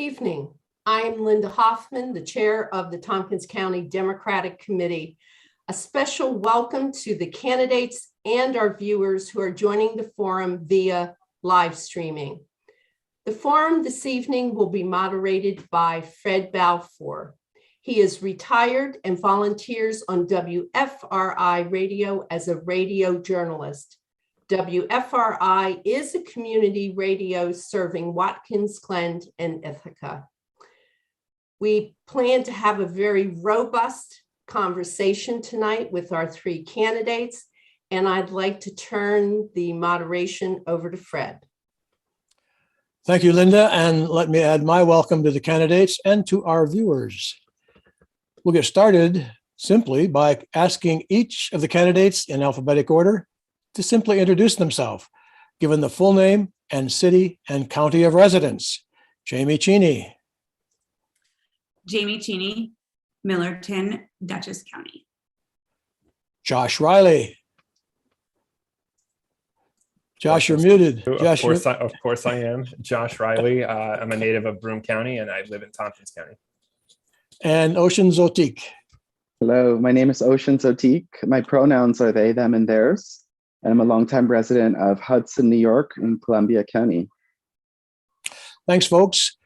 evening. I'm Linda Hoffman, the chair of the Tompkins County Democratic Committee. A special welcome to the candidates and our viewers who are joining the forum via live streaming. The forum this evening will be moderated by Fred Balfour. He is retired and volunteers on WFRI radio as a radio journalist. WFRI is a community radio serving Watkins Glen and Ithaca. We plan to have a very robust conversation tonight with our three candidates, and I'd like to turn the moderation over to Fred. Thank you, Linda, and let me add my welcome to the candidates and to our viewers. We'll get started simply by asking each of the candidates in alphabetic order to simply introduce themselves, given the full name and city and county of residence. Jamie Cheney. Jamie Cheney, Millerton, Dutchess County. Josh Riley. Josh, you're muted. Josh, of course I am. Josh Riley. I'm a native of Broome County and I live in Tompkins County. And Osun Zotique. Hello, my name is Osun Zotique. My pronouns are they, them, and theirs. I'm a longtime resident of Hudson, New York in Columbia County. Thanks, folks.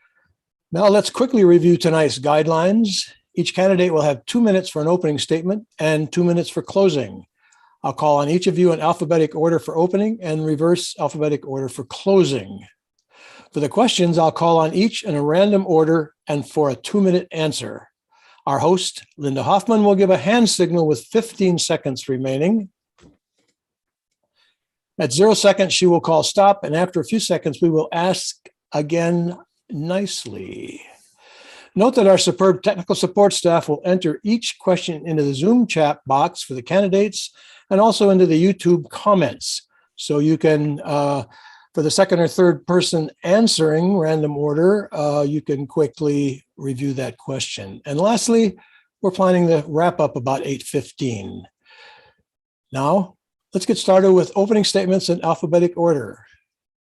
Now let's quickly review tonight's guidelines. Each candidate will have 2 minutes for an opening statement and 2 minutes for closing. I'll call on each of you in alphabetic order for opening and reverse alphabetic order for closing. For the questions, I'll call on each in a random order and for a 2-minute answer. Our host, Linda Hoffman, will give a hand signal with 15 seconds remaining. At 0 seconds, she will call stop, and after a few seconds, we will ask again nicely. Note that our superb technical support staff will enter each question into the Zoom chat box for the candidates and also into the YouTube comments. So you can, for the second or third person answering random order, you can quickly review that question. And lastly, we're planning to wrap up about 8:15. Now, let's get started with opening statements in alphabetic order.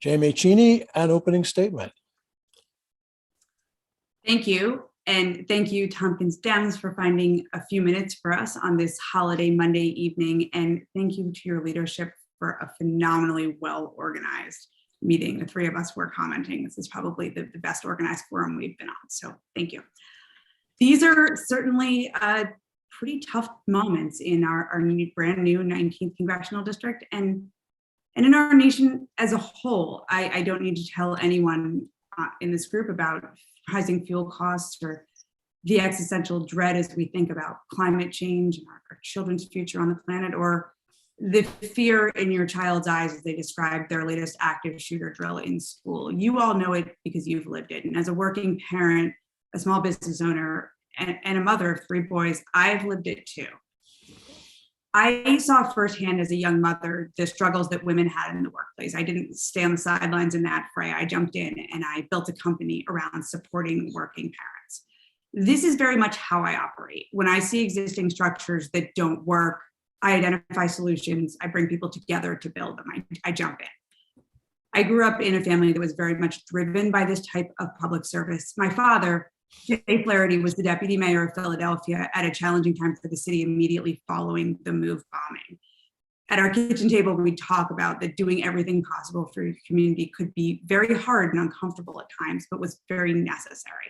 Jamie Cheney, an opening statement. Thank you. And thank you, Tompkins Dems, for finding a few minutes for us on this holiday Monday evening. And thank you to your leadership for a phenomenally well-organized meeting. The three of us were commenting. This is probably the best organized forum we've been on. So thank you. These are certainly pretty tough moments in our brand new 19th congressional district and in our nation as a whole. I don't need to tell anyone in this group about rising fuel costs or the existential dread as we think about climate change and our children's future on the planet, or the fear in your child's eyes as they describe their latest active shooter drill in school. You all know it because you've lived it. And as a working parent, a small business owner, and a mother of 3 boys, I've lived it too. I saw firsthand as a young mother the struggles that women had in the workplace. I didn't stay on the sidelines in that fray. I jumped in and I built a company around supporting working parents. This is very much how I operate. When I see existing structures that don't work, I identify solutions. I bring people together to build them. I jump in. I grew up in a family that was very much driven by this type of public service. My father, Jay Flaherty, was the deputy mayor of Philadelphia at a challenging time for the city immediately following the MOVE bombing. At our kitchen table, we talk about that doing everything possible for your community could be very hard and uncomfortable at times, but was very necessary.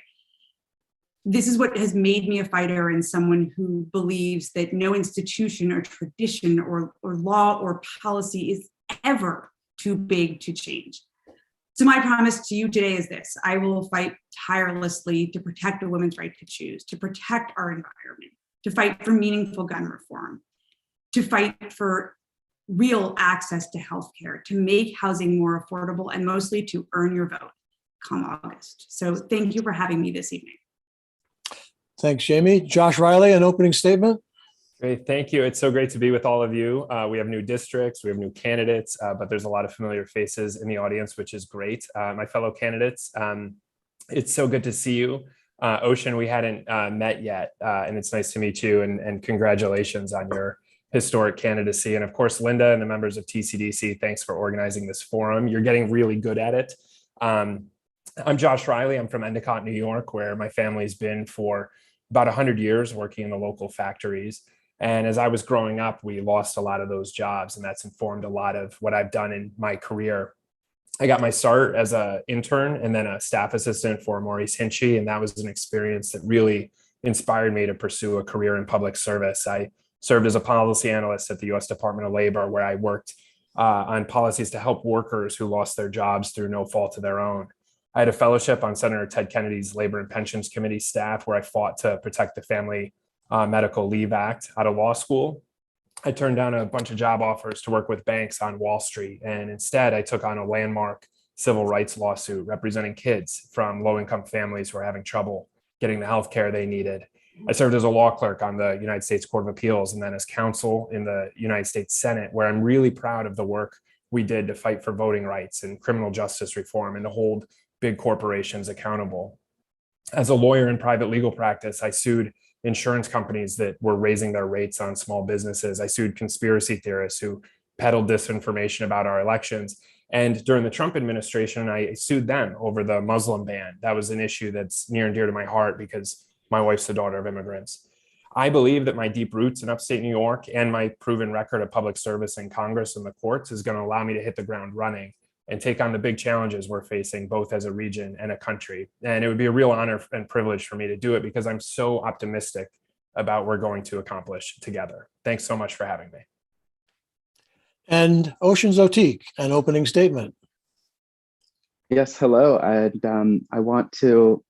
This is what has made me a fighter and someone who believes that no institution or tradition or law or policy is ever too big to change. So my promise to you today is this: I will fight tirelessly to protect a woman's right to choose, to protect our environment, to fight for meaningful gun reform, to fight for real access to healthcare, to make housing more affordable, and mostly to earn your vote come August. So thank you for having me this evening. Thanks, Jamie. Josh Riley, an opening statement. Great, thank you. It's so great to be with all of you. We have new districts, we have new candidates, but there's a lot of familiar faces in the audience, which is great. My fellow candidates, it's so good to see you. Osun, we hadn't met yet, and it's nice to meet you, and congratulations on your historic candidacy. And of course, Linda and the members of TCDC, thanks for organizing this forum. You're getting really good at it. I'm Josh Riley. I'm from Endicott, New York, where my family's been for about 100 years working in the local factories. And as I was growing up, we lost a lot of those jobs, and that's informed a lot of what I've done in my career. I got my start as an intern and then a staff assistant for Maurice Hinchey, and that was an experience that really inspired me to pursue a career in public service. I served as a policy analyst at the U.S. Department of Labor, where I worked on policies to help workers who lost their jobs through no fault of their own. I had a fellowship on Senator Ted Kennedy's Labor and Pensions Committee staff, where I fought to protect the Family Medical Leave Act out of law school. I turned down a bunch of job offers to work with banks on Wall Street, and instead I took on a landmark civil rights lawsuit representing kids from low-income families who are having trouble getting the health care they needed. I served as a law clerk on the United States Court of Appeals and then as counsel in the United States Senate, where I'm really proud of the work we did to fight for voting rights and criminal justice reform and to hold big corporations accountable. As a lawyer in private legal practice, I sued insurance companies that were raising their rates on small businesses. I sued conspiracy theorists who peddled disinformation about our elections. And during the Trump administration, I sued them over the Muslim ban. That was an issue that's near and dear to my heart because my wife's the daughter of immigrants. I believe that my deep roots in upstate New York and my proven record of public service in Congress and the courts is going to allow me to hit the ground running and take on the big challenges we're facing, both as a region and a country. And it would be a real honor and privilege for me to do it because I'm so optimistic about what we're going to accomplish together. Thanks so much for having me. And Osun Zotique, an opening statement. Yes, hello. I want to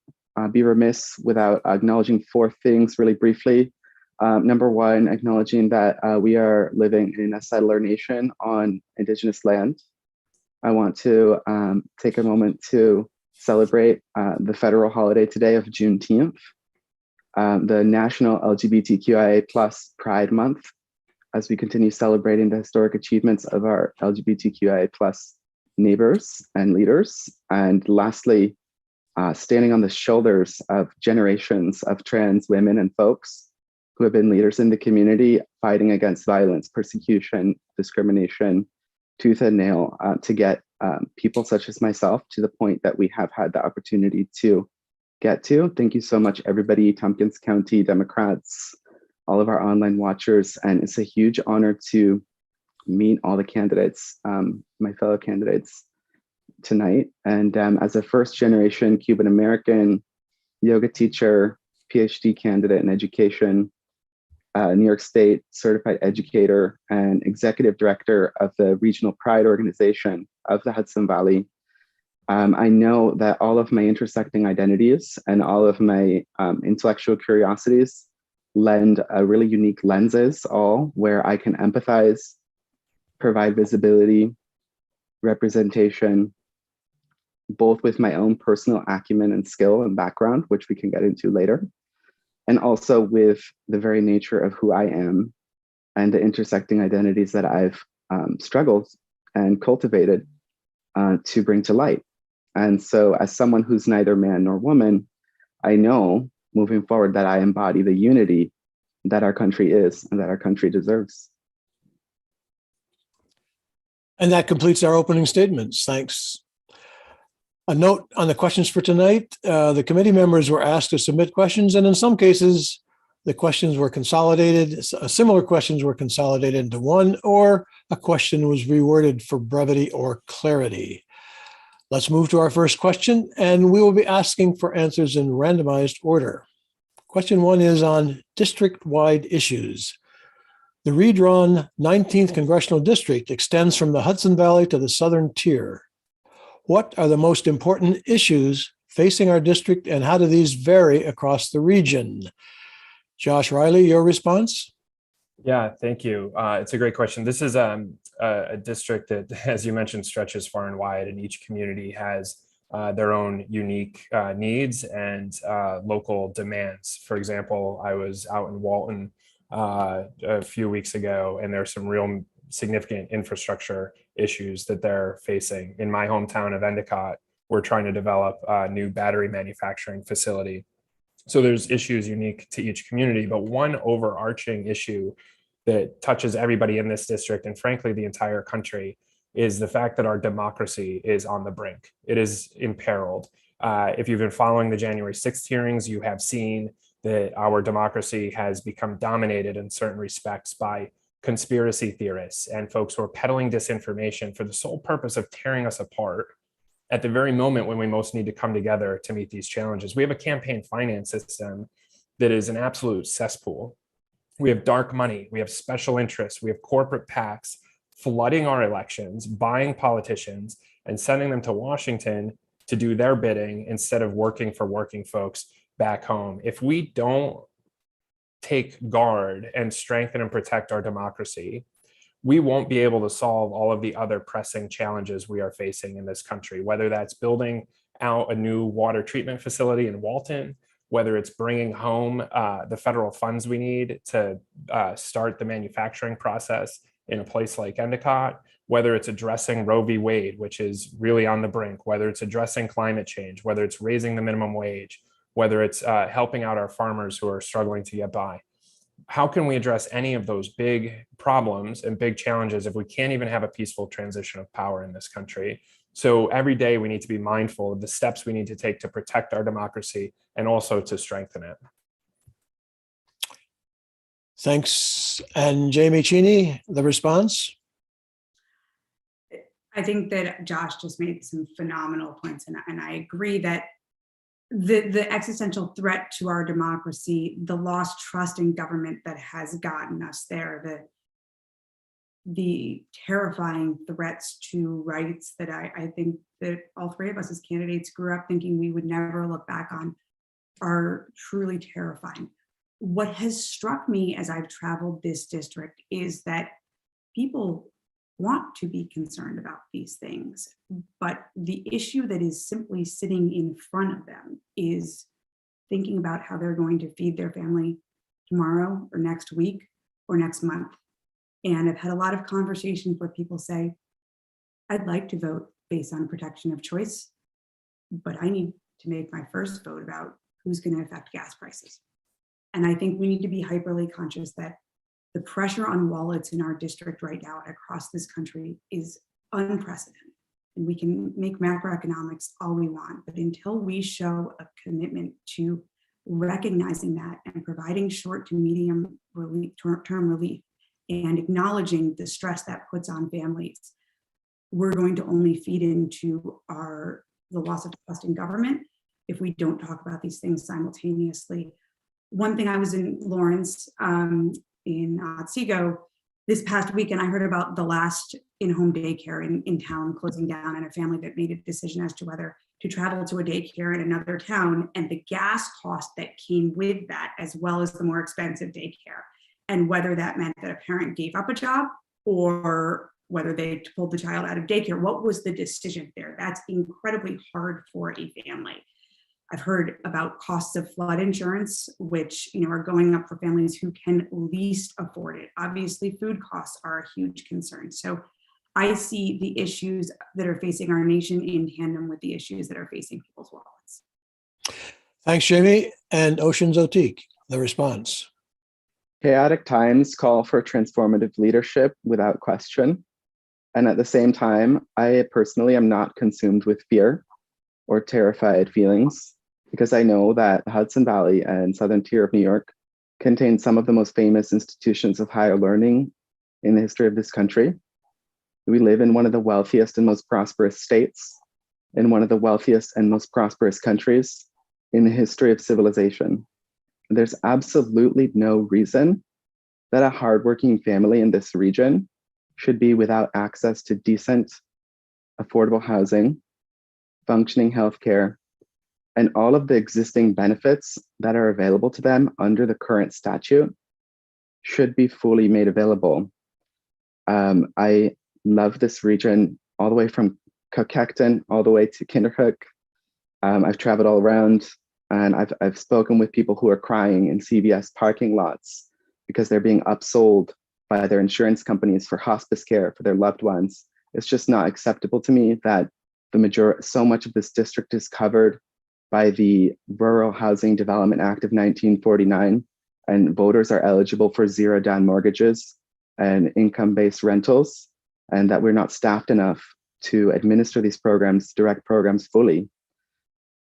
be remiss without acknowledging four things really briefly. Number one, acknowledging that we are living in a settler nation on Indigenous land. I want to take a moment to celebrate the federal holiday today of Juneteenth, the National LGBTQIA+ Pride Month, as we continue celebrating the historic achievements of our LGBTQIA+ neighbors and leaders. And lastly, standing on the shoulders of generations of trans women and folks who have been leaders in the community, fighting against violence, persecution, discrimination, tooth and nail, to get people such as myself to the point that we have had the opportunity to get to. Thank you so much, everybody, Tompkins County Democrats, all of our online watchers. And it's a huge honor to meet all the candidates, my fellow candidates tonight. And as a first generation Cuban American yoga teacher, PhD candidate in education, New York State certified educator and executive director of the Regional Pride Organization of the Hudson Valley, I know that all of my intersecting identities and all of my intellectual curiosities lend a really unique lenses, all where I can empathize, provide visibility, representation, both with my own personal acumen and skill and background, which we can get into later, and also with the very nature of who I am and the intersecting identities that I've struggled and cultivated to bring to light. And so as someone who's neither man nor woman, I know moving forward that I embody the unity that our country is and that our country deserves. And that completes our opening statements. Thanks. A note on the questions for tonight. The committee members were asked to submit questions, and in some cases, the questions were consolidated. Similar questions were consolidated into one, or a question was reworded for brevity or clarity. Let's move to our first question, and we will be asking for answers in randomized order. Question one is on district-wide issues. The redrawn 19th Congressional District extends from the Hudson Valley to the Southern Tier. What are the most important issues facing our district, and how do these vary across the region? Josh Riley, your response? Yeah, thank you. It's a great question. This is a district that, as you mentioned, stretches far and wide, and each community has their own unique needs and local demands. For example, I was out in Walton a few weeks ago, and there's some real significant infrastructure issues that they're facing. In my hometown of Endicott, we're trying to develop a new battery manufacturing facility. So there's issues unique to each community, but one overarching issue that touches everybody in this district and frankly the entire country is the fact that our democracy is on the brink. It is imperiled. If you've been following the January 6th hearings, you have seen that our democracy has become dominated in certain respects by conspiracy theorists and folks who are peddling disinformation for the sole purpose of tearing us apart at the very moment when we most need to come together to meet these challenges. We have a campaign finance system that is an absolute cesspool. We have dark money, we have special interests, we have corporate PACs flooding our elections, buying politicians, and sending them to Washington to do their bidding instead of working for working folks back home. If we don't take guard and strengthen and protect our democracy, we won't be able to solve all of the other pressing challenges we are facing in this country, whether that's building out a new water treatment facility in Walton, whether it's bringing home the federal funds we need to start the manufacturing process in a place like Endicott, whether it's addressing Roe v. Wade, which is really on the brink, whether it's addressing climate change, whether it's raising the minimum wage, whether it's helping out our farmers who are struggling to get by. How can we address any of those big problems and big challenges if we can't even have a peaceful transition of power in this country? So every day we need to be mindful of the steps we need to take to protect our democracy and also to strengthen it. Thanks. And Jamie Cheney, the response? I think that Josh just made some phenomenal points, and I agree that the existential threat to our democracy, the lost trust in government that has gotten us there, the terrifying threats to rights that I think that all three of us as candidates grew up thinking we would never look back on are truly terrifying. What has struck me as I've traveled this district is that people want to be concerned about these things, but the issue that is simply sitting in front of them is thinking about how they're going to feed their family tomorrow or next week or next month. And I've had a lot of conversations where people say, I'd like to vote based on protection of choice, but I need to make my first vote about who's going to affect gas prices. And I think we need to be hyperly conscious that the pressure on wallets in our district right now and across this country is unprecedented. And we can make macroeconomics all we want, but until we show a commitment to recognizing that and providing short to medium term relief and acknowledging the stress that puts on families, we're going to only feed into the loss of trust in government if we don't talk about these things simultaneously. One thing, I was in Lawrence in Otsego this past week, and I heard about the last in-home daycare in town closing down, and a family that made a decision as to whether to travel to a daycare in another town, and the gas cost that came with that, as well as the more expensive daycare, and whether that meant that a parent gave up a job or whether they pulled the child out of daycare. What was the decision there? That's incredibly hard for a family. I've heard about costs of flood insurance, which are going up for families who can least afford it. Obviously, food costs are a huge concern. So I see the issues that are facing our nation in tandem with the issues that are facing people's wallets. Thanks, Jamie. And Osun Zotique, the response. Chaotic times call for transformative leadership without question. And at the same time, I personally am not consumed with fear or terrified feelings, because I know that the Hudson Valley and Southern Tier of New York contain some of the most famous institutions of higher learning in the history of this country. We live in one of the wealthiest and most prosperous states, in one of the wealthiest and most prosperous countries in the history of civilization. There's absolutely no reason that a hardworking family in this region should be without access to decent, affordable housing, functioning healthcare, and all of the existing benefits that are available to them under the current statute should be fully made available. I love this region all the way from Coquecton all the way to Kinderhook. I've traveled all around, and I've spoken with people who are crying in CVS parking lots because they're being upsold by their insurance companies for hospice care for their loved ones. It's just not acceptable to me that so much of this district is covered by the Rural Housing Development Act of 1949, and voters are eligible for zero-down mortgages and income-based rentals, and that we're not staffed enough to administer these programs, direct programs fully.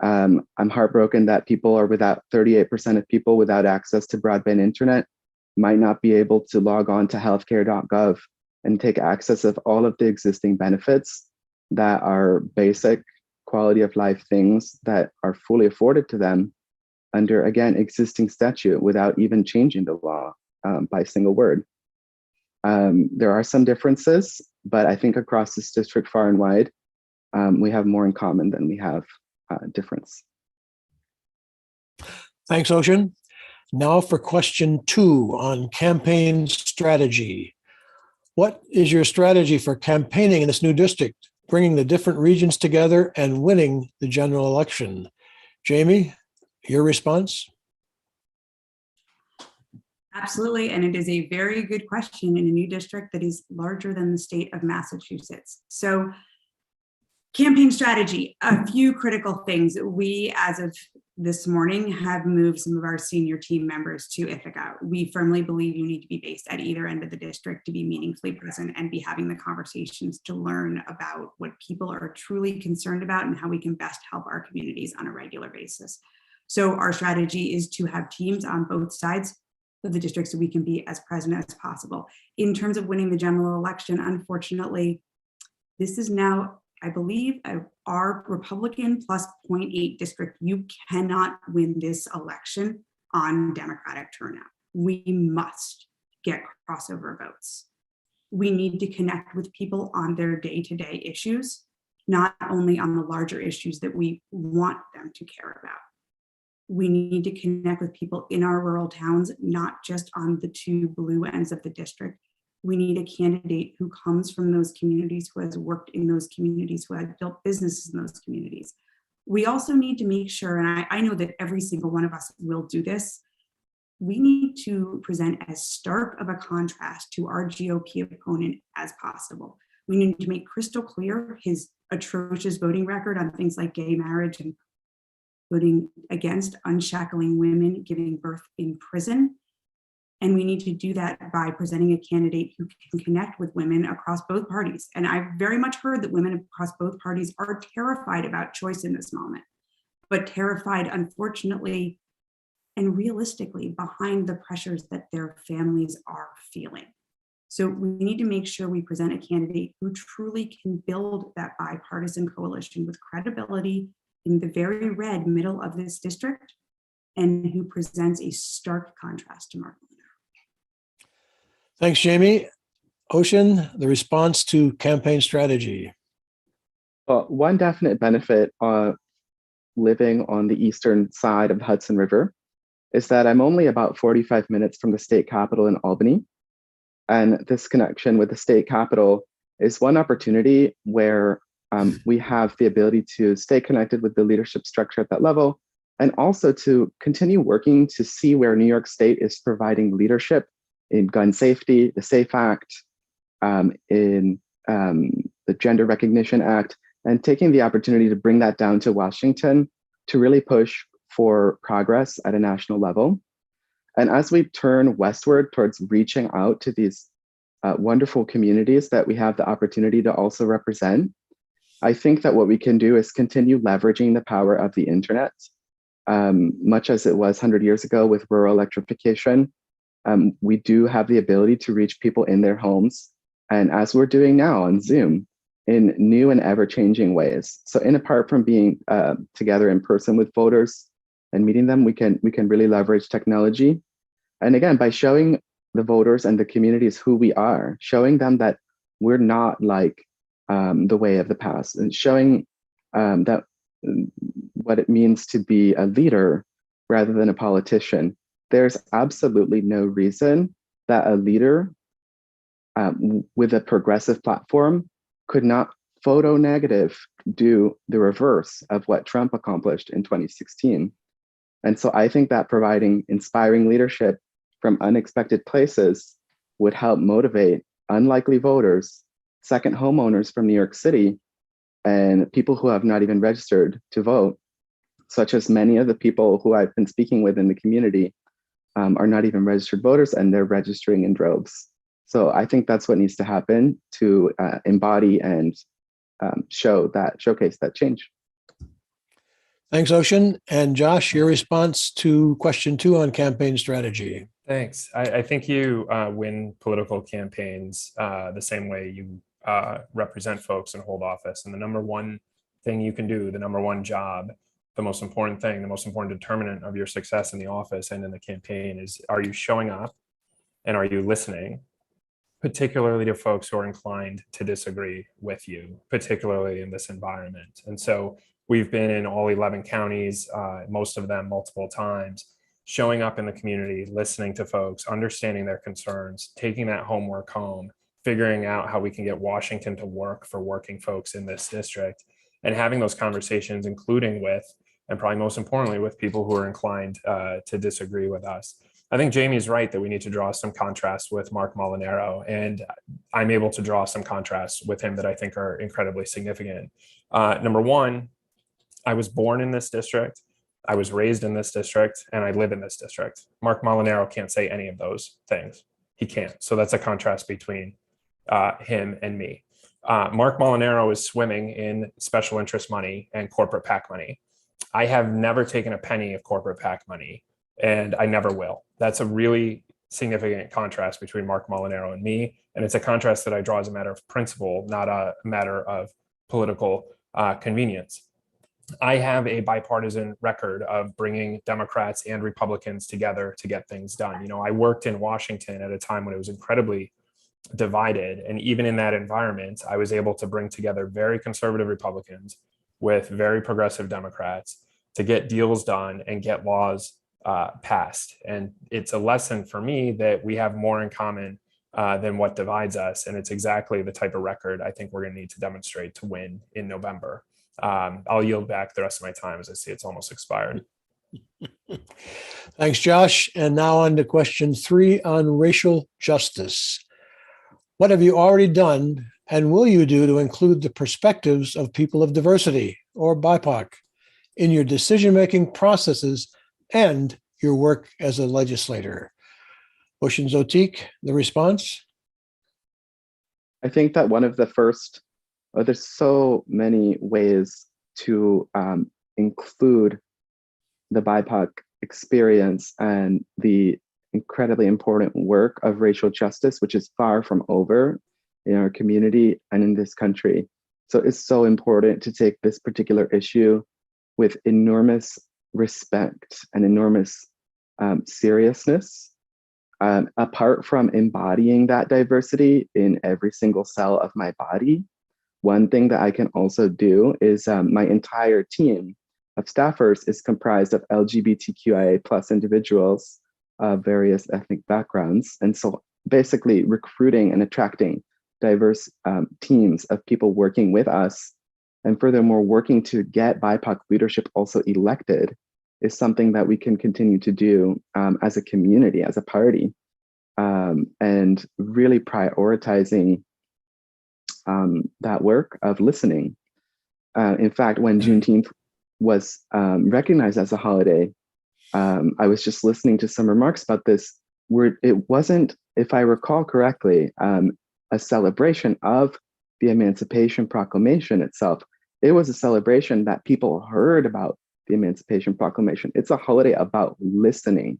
I'm heartbroken that 38% of people without access to broadband internet might not be able to log on to healthcare.gov and take access of all of the existing benefits that are basic quality of life things that are fully afforded to them under, again, existing statute without even changing the law by a single word. There are some differences, but I think across this district far and wide, we have more in common than we have difference. Thanks, Osun. Now for question 2 on campaign strategy. What is your strategy for campaigning in this new district, bringing the different regions together and winning the general election? Jamie, your response? Absolutely, and it is a very good question in a new district that is larger than the state of Massachusetts. So campaign strategy, a few critical things. We, as of this morning, have moved some of our senior team members to Ithaca. We firmly believe you need to be based at either end of the district to be meaningfully present and be having the conversations to learn about what people are truly concerned about and how we can best help our communities on a regular basis. So our strategy is to have teams on both sides of the district so we can be as present as possible. In terms of winning the general election, unfortunately, this is now, I believe, our Republican plus 0.8 district. You cannot win this election on Democratic turnout. We must get crossover votes. We need to connect with people on their day-to-day issues, not only on the larger issues that we want them to care about. We need to connect with people in our rural towns, not just on the two blue ends of the district. We need a candidate who comes from those communities, who has worked in those communities, who has built businesses in those communities. We also need to make sure, and I know that every single one of us will do this, we need to present as stark of a contrast to our GOP opponent as possible. We need to make crystal clear his atrocious voting record on things like gay marriage and voting against unshackling women giving birth in prison. And we need to do that by presenting a candidate who can connect with women across both parties. And I've very much heard that women across both parties are terrified about choice in this moment, but terrified, unfortunately, and realistically behind the pressures that their families are feeling. So we need to make sure we present a candidate who truly can build that bipartisan coalition with credibility in the very red middle of this district and who presents a stark contrast to Mark Lehner. Thanks, Jamie. Osun, the response to campaign strategy. Well, one definite benefit of living on the eastern side of the Hudson River is that I'm only about 45 minutes from the state capitol in Albany. And this connection with the state capitol is one opportunity where we have the ability to stay connected with the leadership structure at that level, and also to continue working to see where New York State is providing leadership in gun safety, the SAFE Act, in the Gender Recognition Act, and taking the opportunity to bring that down to Washington to really push for progress at a national level. And as we turn westward towards reaching out to these wonderful communities that we have the opportunity to also represent, I think that what we can do is continue leveraging the power of the internet, much as it was 100 years ago with rural electrification. We do have the ability to reach people in their homes, and as we're doing now on Zoom, in new and ever-changing ways. So apart from being together in person with voters and meeting them, we can really leverage technology. And again, by showing the voters and the communities who we are, showing them that we're not like the way of the past, and showing that what it means to be a leader rather than a politician. There's absolutely no reason that a leader with a progressive platform could not photo negative do the reverse of what Trump accomplished in 2016. And so I think that providing inspiring leadership from unexpected places would help motivate unlikely voters, second homeowners from New York City, and people who have not even registered to vote, such as many of the people who I've been speaking with in the community are not even registered voters, and they're registering in droves. So I think that's what needs to happen to embody and showcase that change. Thanks, Ocean. And Josh, your response to question 2 on campaign strategy. Thanks. I think you win political campaigns the same way you represent folks and hold office. And the number one thing you can do, the number one job, the most important thing, the most important determinant of your success in the office and in the campaign is, are you showing up and are you listening, particularly to folks who are inclined to disagree with you, particularly in this environment. And so we've been in all 11 counties, most of them multiple times, showing up in the community, listening to folks, understanding their concerns, taking that homework home, figuring out how we can get Washington to work for working folks in this district, and having those conversations, including with, and probably most importantly, with people who are inclined to disagree with us. I think Jamie's right that we need to draw some contrast with Mark Molinaro, and I'm able to draw some contrasts with him that I think are incredibly significant. Number one, I was born in this district, I was raised in this district, and I live in this district. Mark Molinaro can't say any of those things. He can't. So that's a contrast between him and me. Mark Molinaro is swimming in special interest money and corporate PAC money. I have never taken a penny of corporate PAC money, and I never will. That's a really significant contrast between Mark Molinaro and me. And it's a contrast that I draw as a matter of principle, not a matter of political convenience. I have a bipartisan record of bringing Democrats and Republicans together to get things done. You know, I worked in Washington at a time when it was incredibly divided. And even in that environment, I was able to bring together very conservative Republicans with very progressive Democrats to get deals done and get laws passed. And it's a lesson for me that we have more in common than what divides us. And it's exactly the type of record I think we're going to need to demonstrate to win in November. I'll yield back the rest of my time as I see it's almost expired. Thanks, Josh. And now on to question 3 on racial justice. What have you already done and will you do to include the perspectives of people of diversity or BIPOC in your decision-making processes and your work as a legislator? Osun Zotique, the response? I think that one of the first, there's so many ways to include the BIPOC experience and the incredibly important work of racial justice, which is far from over in our community and in this country. So it's so important to take this particular issue with enormous respect and enormous seriousness. Apart from embodying that diversity in every single cell of my body, one thing that I can also do is my entire team of staffers is comprised of LGBTQIA+ individuals of various ethnic backgrounds. And so basically recruiting and attracting diverse teams of people working with us, and furthermore, working to get BIPOC leadership also elected is something that we can continue to do as a community, as a party, and really prioritizing that work of listening. In fact, when Juneteenth was recognized as a holiday, I was just listening to some remarks about this, where it wasn't, if I recall correctly, a celebration of the Emancipation Proclamation itself. It was a celebration that people heard about the Emancipation Proclamation. It's a holiday about listening.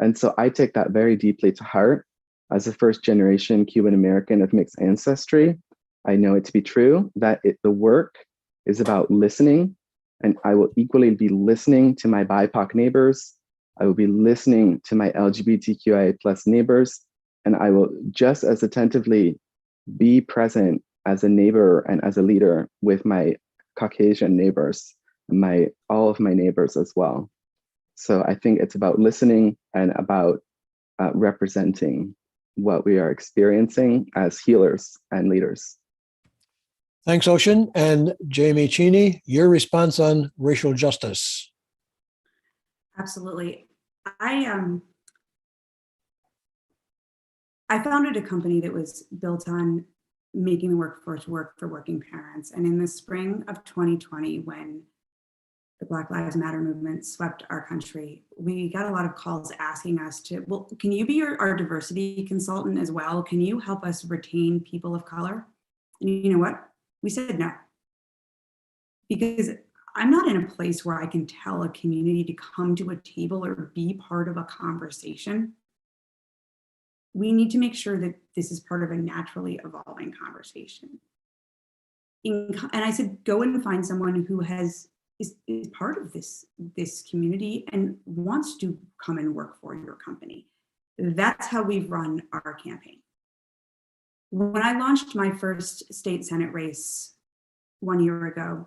And so I take that very deeply to heart. As a first-generation Cuban American of mixed ancestry, I know it to be true that the work is about listening, and I will equally be listening to my BIPOC neighbors. I will be listening to my LGBTQIA+ neighbors, and I will just as attentively be present as a neighbor and as a leader with my Caucasian neighbors, and all of my neighbors as well. So I think it's about listening and about representing what we are experiencing as healers and leaders. Thanks, Osun. And Jamie Cheney, your response on racial justice. Absolutely. I founded a company that was built on making the workforce work for working parents. And in the spring of 2020, when the Black Lives Matter movement swept our country, we got a lot of calls asking us to, well, can you be our diversity consultant as well? Can you help us retain people of color? And you know what? We said no. Because I'm not in a place where I can tell a community to come to a table or be part of a conversation. We need to make sure that this is part of a naturally evolving conversation. And I said, go and find someone who is part of this community and wants to come and work for your company. That's how we've run our campaign. When I launched my first state Senate race 1 year ago,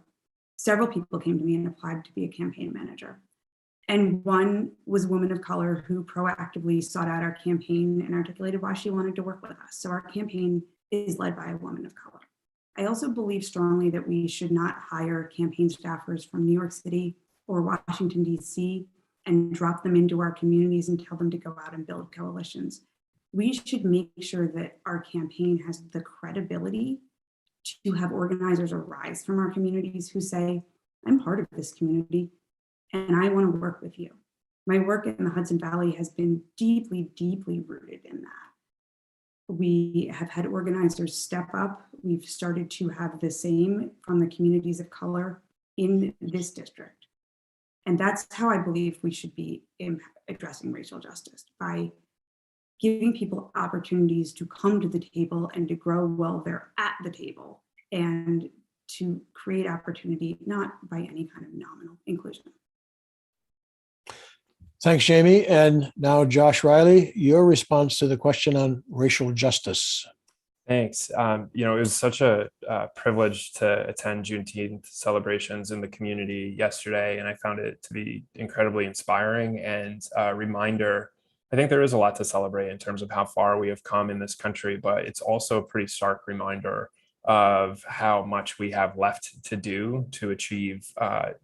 several people came to me and applied to be a campaign manager. And one was a woman of color who proactively sought out our campaign and articulated why she wanted to work with us. So our campaign is led by a woman of color. I also believe strongly that we should not hire campaign staffers from New York City or Washington, D.C. and drop them into our communities and tell them to go out and build coalitions. We should make sure that our campaign has the credibility to have organizers arise from our communities who say, I'm part of this community and I want to work with you. My work in the Hudson Valley has been deeply, deeply rooted in that. We have had organizers step up. We've started to have the same from the communities of color in this district. And that's how I believe we should be addressing racial justice, by giving people opportunities to come to the table and to grow while they're at the table, and to create opportunity, not by any kind of nominal inclusion. Thanks, Jamie. And now, Josh Riley, your response to the question on racial justice. Thanks. It was such a privilege to attend Juneteenth celebrations in the community yesterday, and I found it to be incredibly inspiring and a reminder. I think there is a lot to celebrate in terms of how far we have come in this country, but it's also a pretty stark reminder of how much we have left to do to achieve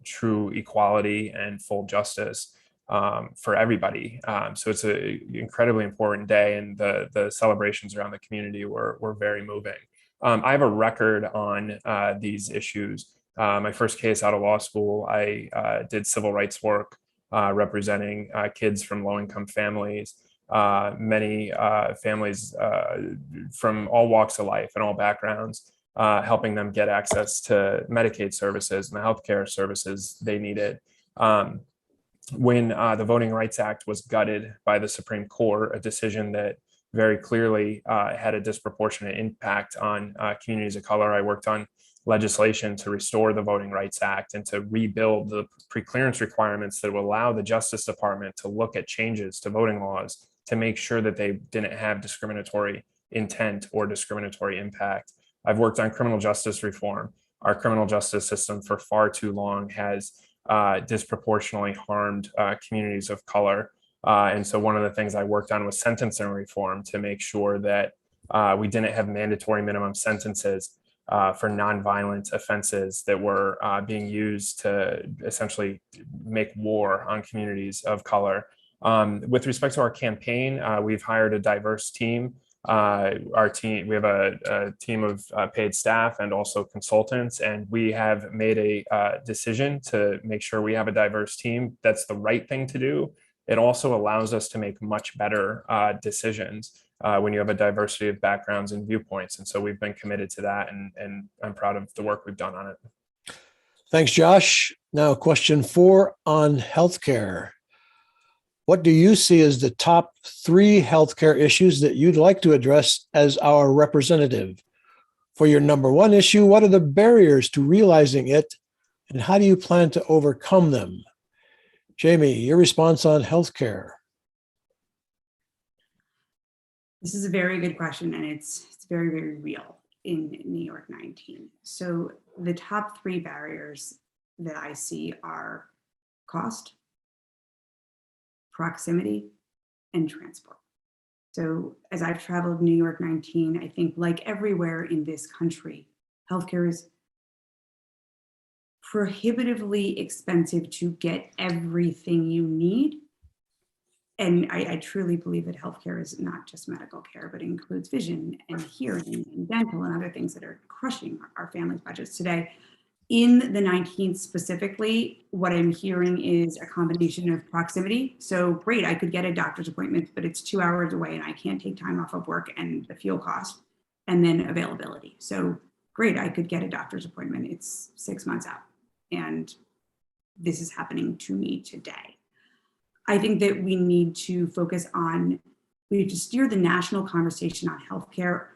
true equality and full justice for everybody. So it's an incredibly important day, and the celebrations around the community were very moving. I have a record on these issues. My first case out of law school, I did civil rights work representing kids from low-income families, many families from all walks of life and all backgrounds, helping them get access to Medicaid services and the healthcare services they needed. When the Voting Rights Act was gutted by the Supreme Court, a decision that very clearly had a disproportionate impact on communities of color, I worked on legislation to restore the Voting Rights Act and to rebuild the preclearance requirements that would allow the Justice Department to look at changes to voting laws to make sure that they didn't have discriminatory intent or discriminatory impact. I've worked on criminal justice reform. Our criminal justice system for far too long has disproportionately harmed communities of color. And so one of the things I worked on was sentencing reform to make sure that we didn't have mandatory minimum sentences for nonviolent offenses that were being used to essentially make war on communities of color. With respect to our campaign, we've hired a diverse team. We have a team of paid staff and also consultants, and we have made a decision to make sure we have a diverse team. That's the right thing to do. It also allows us to make much better decisions when you have a diversity of backgrounds and viewpoints. And so we've been committed to that, and I'm proud of the work we've done on it. Thanks, Josh. Now, question 4 on healthcare. What do you see as the top 3 healthcare issues that you'd like to address as our representative? For your number 1 issue, what are the barriers to realizing it, and how do you plan to overcome them? Jamie, your response on healthcare. This is a very good question, and it's very, very real in NY-19. So the top 3 barriers that I see are cost, proximity, and transport. So as I've traveled NY-19, I think like everywhere in this country, healthcare is prohibitively expensive to get everything you need. And I truly believe that healthcare is not just medical care, but includes vision and hearing and dental and other things that are crushing our families' budgets today. In the 19th specifically, what I'm hearing is a combination of proximity. So great, I could get a doctor's appointment, but it's 2 hours away and I can't take time off of work and the fuel cost, and then availability. So great, I could get a doctor's appointment. It's 6 months out and this is happening to me today. I think that we need to focus on, we need to steer the national conversation on healthcare.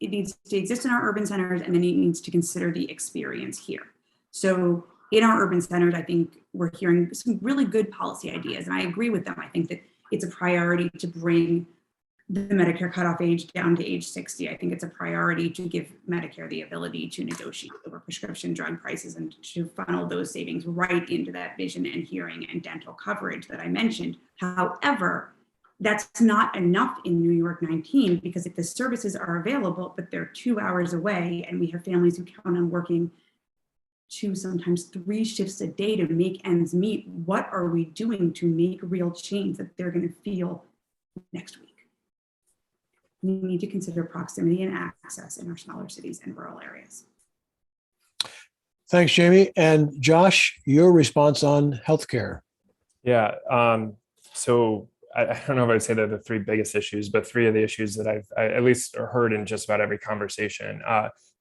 It needs to exist in our urban centers, and then it needs to consider the experience here. So in our urban centers, I think we're hearing some really good policy ideas, and I agree with them. I think that it's a priority to bring the Medicare cutoff age down to age 60. I think it's a priority to give Medicare the ability to negotiate over prescription drug prices and to funnel those savings right into that vision and hearing and dental coverage that I mentioned. However, that's not enough in New York 19, because if the services are available, but they're 2 hours away, and we have families who count on working 2, sometimes 3 shifts a day to make ends meet, what are we doing to make real change that they're going to feel next week? We need to consider proximity and access in our smaller cities and rural areas. Thanks, Jamie. And Josh, your response on healthcare. Yeah. So I don't know if I'd say they're the 3 biggest issues, but 3 of the issues that I at least heard in just about every conversation.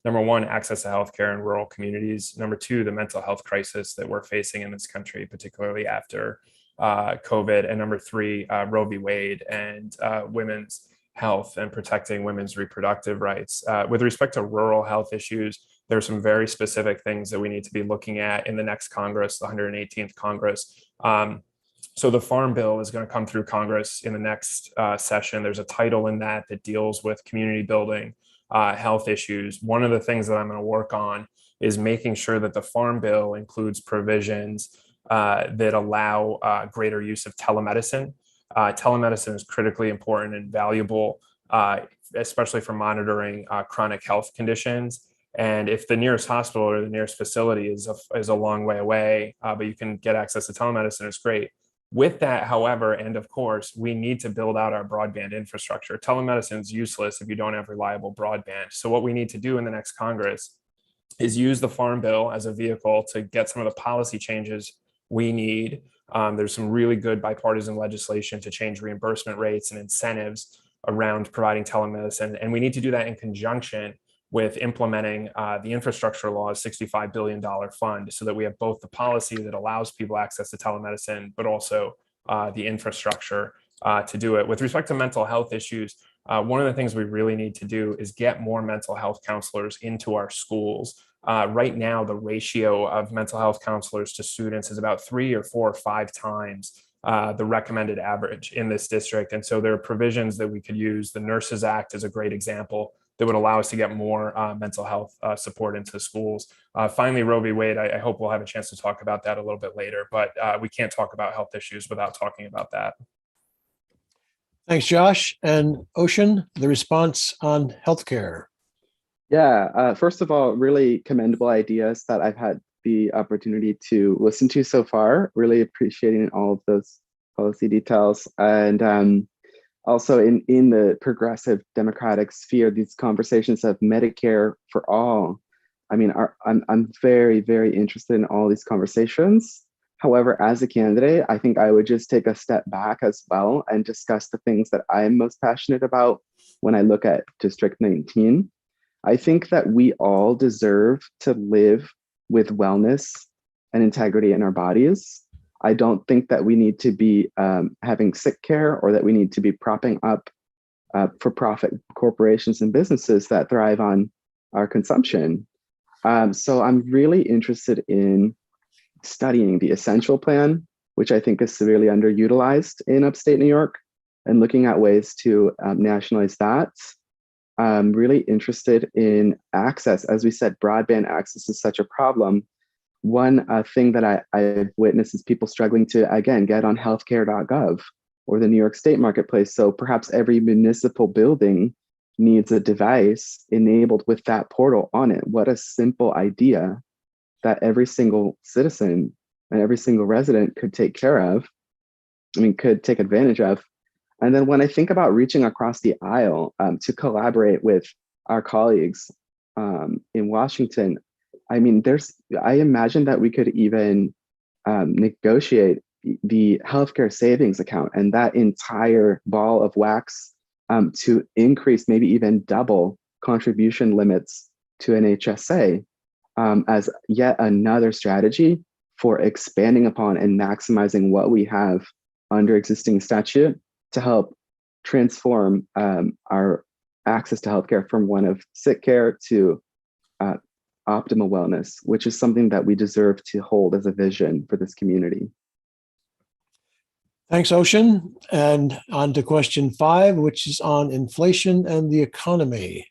Number 1, access to healthcare in rural communities. Number 2, the mental health crisis that we're facing in this country, particularly after COVID. And number 3, Roe v. Wade and women's health and protecting women's reproductive rights. With respect to rural health issues, there are some very specific things that we need to be looking at in the next Congress, the 118th Congress. So the Farm Bill is going to come through Congress in the next session. There's a title in that deals with community building, health issues. One of the things that I'm going to work on is making sure that the Farm Bill includes provisions that allow greater use of telemedicine. Telemedicine is critically important and valuable, especially for monitoring chronic health conditions. And if the nearest hospital or the nearest facility is a long way away, but you can get access to telemedicine, it's great. With that, however, and of course, we need to build out our broadband infrastructure. Telemedicine is useless if you don't have reliable broadband. So what we need to do in the next Congress is use the Farm Bill as a vehicle to get some of the policy changes we need. There's some really good bipartisan legislation to change reimbursement rates and incentives around providing telemedicine. And we need to do that in conjunction with implementing the infrastructure law's $65 billion fund, so that we have both the policy that allows people access to telemedicine, but also the infrastructure to do it. With respect to mental health issues, one of the things we really need to do is get more mental health counselors into our schools. Right now, the ratio of mental health counselors to students is about 3 or 4 or 5 times the recommended average in this district. And so there are provisions that we could use. The Nurses Act is a great example that would allow us to get more mental health support into schools. Finally, Roe v. Wade, I hope we'll have a chance to talk about that a little bit later, but we can't talk about health issues without talking about that. Thanks, Josh. And Osun, the response on healthcare. Yeah, first of all, really commendable ideas that I've had the opportunity to listen to so far, really appreciating all of those policy details. And also in the progressive democratic sphere, these conversations of Medicare for all, I mean, I'm very, very interested in all these conversations. However, as a candidate, I think I would just take a step back as well and discuss the things that I'm most passionate about when I look at District 19. I think that we all deserve to live with wellness and integrity in our bodies. I don't think that we need to be having sick care, or that we need to be propping up for-profit corporations and businesses that thrive on our consumption. So I'm really interested in studying the Essential Plan, which I think is severely underutilized in upstate New York, and looking at ways to nationalize that. I'm really interested in access. As we said, broadband access is such a problem. One thing that I've witnessed is people struggling to, again, get on healthcare.gov or the New York State Marketplace. So perhaps every municipal building needs a device enabled with that portal on it. What a simple idea that every single citizen and every single resident could take care of, could take advantage of. And then when I think about reaching across the aisle to collaborate with our colleagues in Washington, I imagine that we could even negotiate the healthcare savings account and that entire ball of wax to increase, maybe even double contribution limits to NHSA as yet another strategy for expanding upon and maximizing what we have under existing statute to help transform our access to healthcare from one of sick care to optimal wellness, which is something that we deserve to hold as a vision for this community. Thanks, Osun. And on to question 5, which is on inflation and the economy.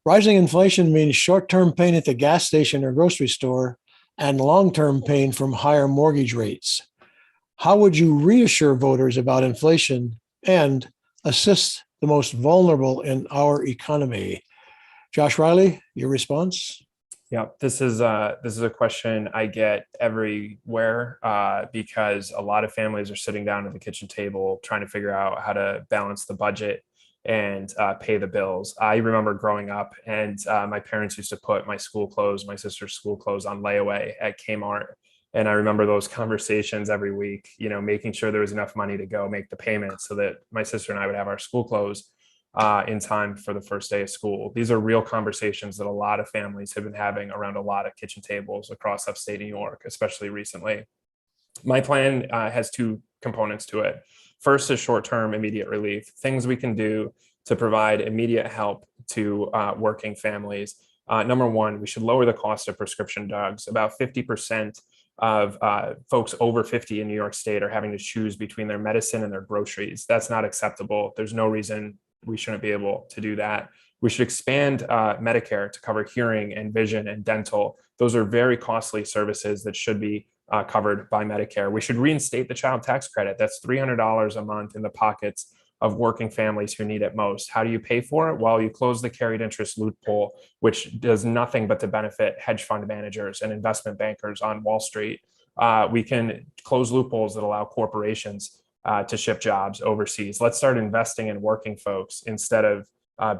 Rising inflation means short-term pain at the gas station or grocery store and long-term pain from higher mortgage rates. How would you reassure voters about inflation and assist the most vulnerable in our economy? Josh Riley, your response? Yeah, this is a question I get everywhere because a lot of families are sitting down at the kitchen table trying to figure out how to balance the budget and pay the bills. I remember growing up, and my parents used to put my school clothes, my sister's school clothes, on layaway at Kmart. And I remember those conversations every week, making sure there was enough money to go make the payment so that my sister and I would have our school clothes in time for the first day of school. These are real conversations that a lot of families have been having around a lot of kitchen tables across upstate New York, especially recently. My plan has 2 components to it. First is short-term immediate relief, things we can do to provide immediate help to working families. Number 1, we should lower the cost of prescription drugs. About 50% of folks over 50 in New York State are having to choose between their medicine and their groceries. That's not acceptable. There's no reason we shouldn't be able to do that. We should expand Medicare to cover hearing and vision and dental. Those are very costly services that should be covered by Medicare. We should reinstate the child tax credit. That's $300 a month in the pockets of working families who need it most. How do you pay for it? Well, you close the carried interest loophole, which does nothing but to benefit hedge fund managers and investment bankers on Wall Street. We can close loopholes that allow corporations to ship jobs overseas. Let's start investing in working folks instead of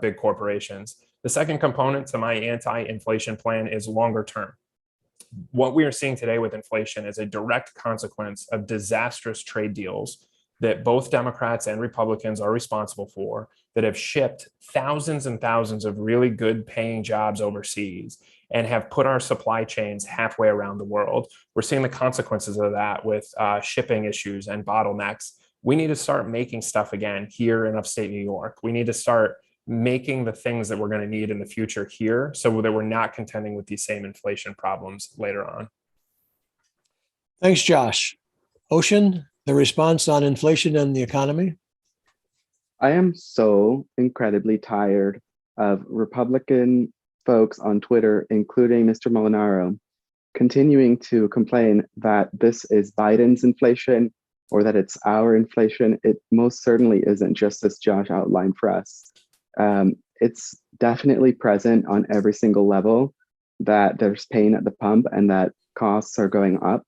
big corporations. The second component to my anti-inflation plan is longer term. What we are seeing today with inflation is a direct consequence of disastrous trade deals that both Democrats and Republicans are responsible for, that have shipped thousands and thousands of really good paying jobs overseas and have put our supply chains halfway around the world. We're seeing the consequences of that with shipping issues and bottlenecks. We need to start making stuff again here in upstate New York. We need to start making the things that we're going to need in the future here so that we're not contending with these same inflation problems later on. Thanks, Josh. Osun, the response on inflation and the economy? I am so incredibly tired of Republican folks on Twitter, including Mr. Molinaro, continuing to complain that this is Biden's inflation or that it's our inflation. It most certainly isn't, just as Josh outlined for us. It's definitely present on every single level that there's pain at the pump and that costs are going up.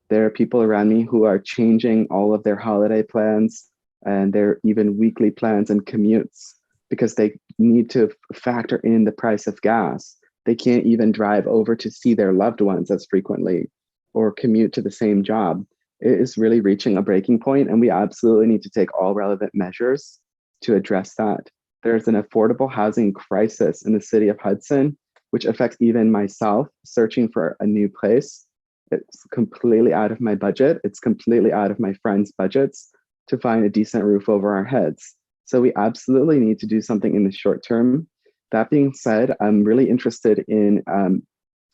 There are people around me who are changing all of their holiday plans and their even weekly plans and commutes because they need to factor in the price of gas. They can't even drive over to see their loved ones as frequently or commute to the same job. It is really reaching a breaking point, and we absolutely need to take all relevant measures to address that. There's an affordable housing crisis in the city of Hudson, which affects even myself searching for a new place. It's completely out of my budget. It's completely out of my friends' budgets to find a decent roof over our heads. So we absolutely need to do something in the short term. That being said, I'm really interested in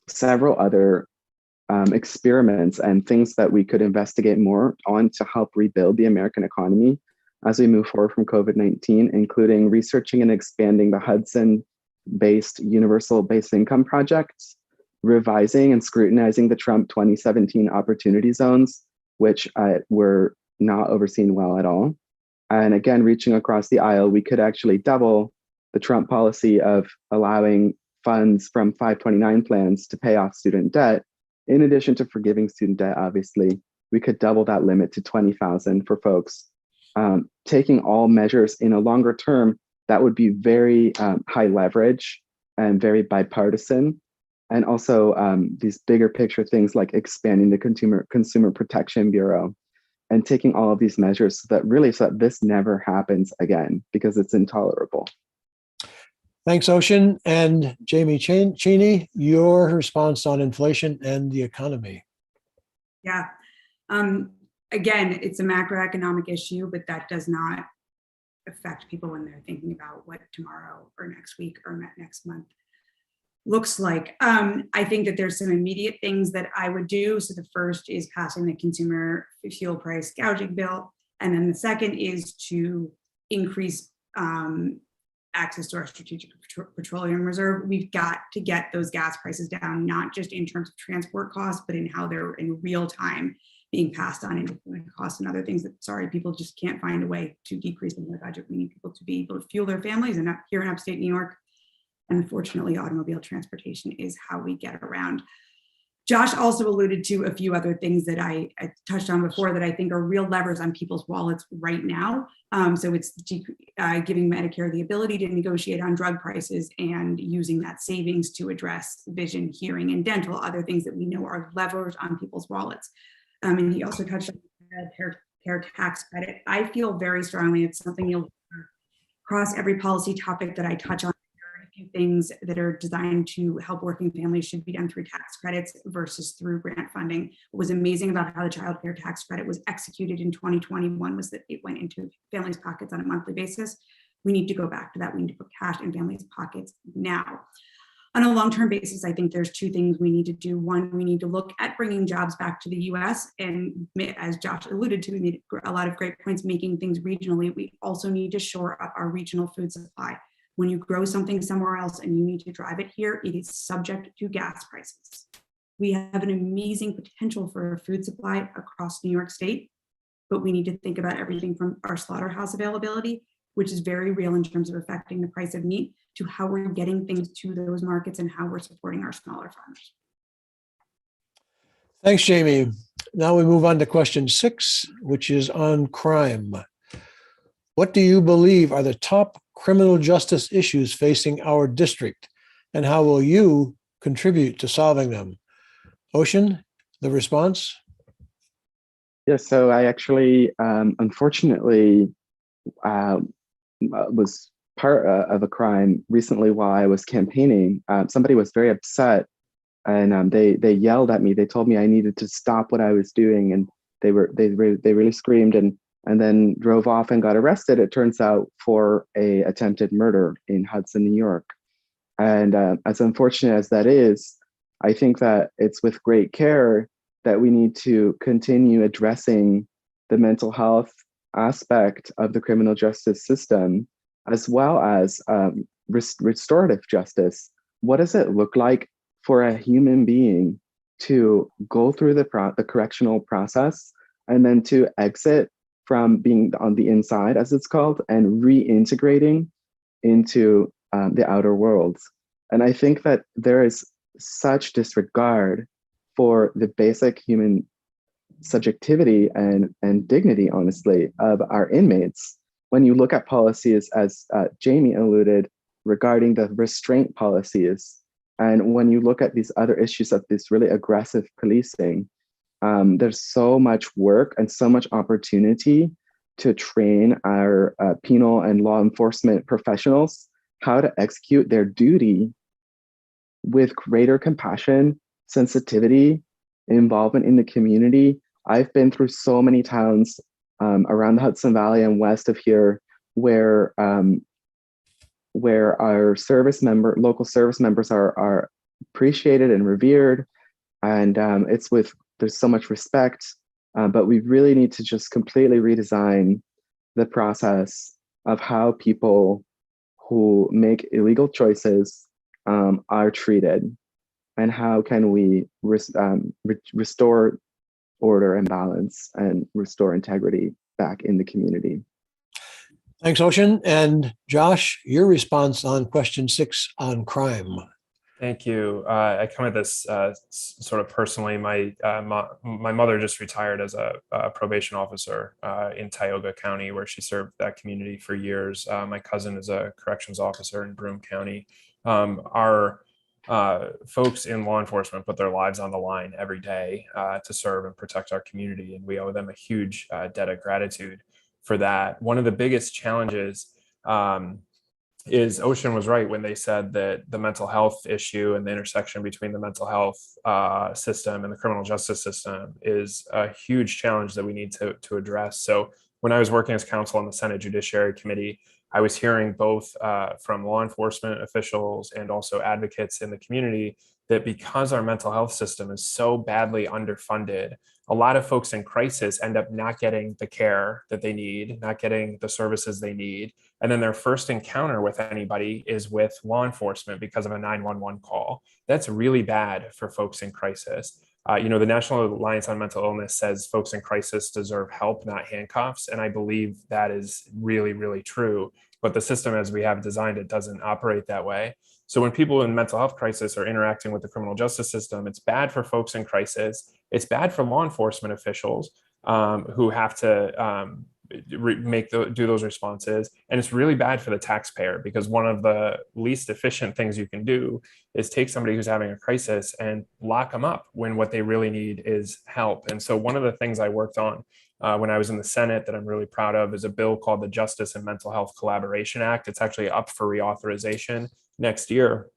several other experiments and things that we could investigate more on to help rebuild the American economy as we move forward from COVID-19, including researching and expanding the Hudson-based Universal Basic Income Project, revising and scrutinizing the Trump 2017 opportunity zones, which were not overseen well at all. And again, reaching across the aisle, we could actually double the Trump policy of allowing funds from 529 plans to pay off student debt. In addition to forgiving student debt, obviously, we could double that limit to $20,000 for folks. Taking all measures in a longer term, that would be very high leverage and very bipartisan. And also these bigger picture things like expanding the Consumer Protection Bureau and taking all of these measures so that this never happens again, because it's intolerable. Thanks, Osun. And Jamie Cheney, your response on inflation and the economy. Yeah. Again, it's a macroeconomic issue, but that does not affect people when they're thinking about what tomorrow or next week or next month looks like. I think that there's some immediate things that I would do. So the first is passing the consumer fuel price gouging bill. And then the second is to increase access to our strategic petroleum reserve. We've got to get those gas prices down, not just in terms of transport costs, but in how they're in real time being passed on into costs and other things that, sorry, people just can't find a way to decrease in their budget. We need people to be able to fuel their families, and here in upstate New York, unfortunately, automobile transportation is how we get around. Josh also alluded to a few other things that I touched on before that I think are real levers on people's wallets right now. So it's giving Medicare the ability to negotiate on drug prices and using that savings to address vision, hearing, and dental, other things that we know are levers on people's wallets. And he also touched on the care tax credit. I feel very strongly it's something you'll across every policy topic that I touch on. Few things that are designed to help working families should be done through tax credits versus through grant funding. What was amazing about how the child care tax credit was executed in 2021 was that it went into families' pockets on a monthly basis. We need to go back to that. We need to put cash in families' pockets now. On a long-term basis, I think there's two things we need to do. One, we need to look at bringing jobs back to the US. And as Josh alluded to, we made a lot of great points making things regionally. We also need to shore up our regional food supply. When you grow something somewhere else and you need to drive it here, it is subject to gas prices. We have an amazing potential for a food supply across New York State, but we need to think about everything from our slaughterhouse availability, which is very real in terms of affecting the price of meat, to how we're getting things to those markets and how we're supporting our smaller farmers. Thanks, Jamie. Now we move on to question 6, which is on crime. What do you believe are the top criminal justice issues facing our district, and how will you contribute to solving them? Osun, the response? Yes, so I actually, unfortunately, was part of a crime recently while I was campaigning. Somebody was very upset, and they yelled at me. They told me I needed to stop what I was doing, and they really screamed and then drove off and got arrested, it turns out, for a attempted murder in Hudson, New York. And as unfortunate as that is, I think that it's with great care that we need to continue addressing the mental health aspect of the criminal justice system, as well as restorative justice. What does it look like for a human being to go through the correctional process and then to exit from being on the inside, as it's called, and reintegrating into the outer world? And I think that there is such disregard for the basic human subjectivity and dignity, honestly, of our inmates. When you look at policies, as Jamie alluded, regarding the restraint policies, and when you look at these other issues of this really aggressive policing, there's so much work and so much opportunity to train our penal and law enforcement professionals how to execute their duty with greater compassion, sensitivity, involvement in the community. I've been through so many towns around the Hudson Valley and west of here where our local service members are appreciated and revered, and there's so much respect, but we really need to just completely redesign the process of how people who make illegal choices are treated, and how can we restore order and balance and restore integrity back in the community. Thanks, Osun. And Josh, your response on question 6 on crime. Thank you. I come at this sort of personally. My mother just retired as a probation officer in Tioga County, where she served that community for years. My cousin is a corrections officer in Broome County. Our folks in law enforcement put their lives on the line every day to serve and protect our community, and we owe them a huge debt of gratitude for that. One of the biggest challenges is Osun was right when they said that the mental health issue and the intersection between the mental health system and the criminal justice system is a huge challenge that we need to address. So when I was working as counsel on the Senate Judiciary Committee, I was hearing both from law enforcement officials and also advocates in the community that because our mental health system is so badly underfunded, a lot of folks in crisis end up not getting the care that they need, not getting the services they need. And then their first encounter with anybody is with law enforcement because of a 911 call. That's really bad for folks in crisis. The National Alliance on Mental Illness says folks in crisis deserve help, not handcuffs. And I believe that is really, really true. But the system as we have designed it doesn't operate that way. So when people in mental health crisis are interacting with the criminal justice system, it's bad for folks in crisis. It's bad for law enforcement officials who have to do those responses. And it's really bad for the taxpayer because one of the least efficient things you can do is take somebody who's having a crisis and lock them up when what they really need is help. And so one of the things I worked on when I was in the Senate that I'm really proud of is a bill called the Justice and Mental Health Collaboration Act. It's actually up for reauthorization next year.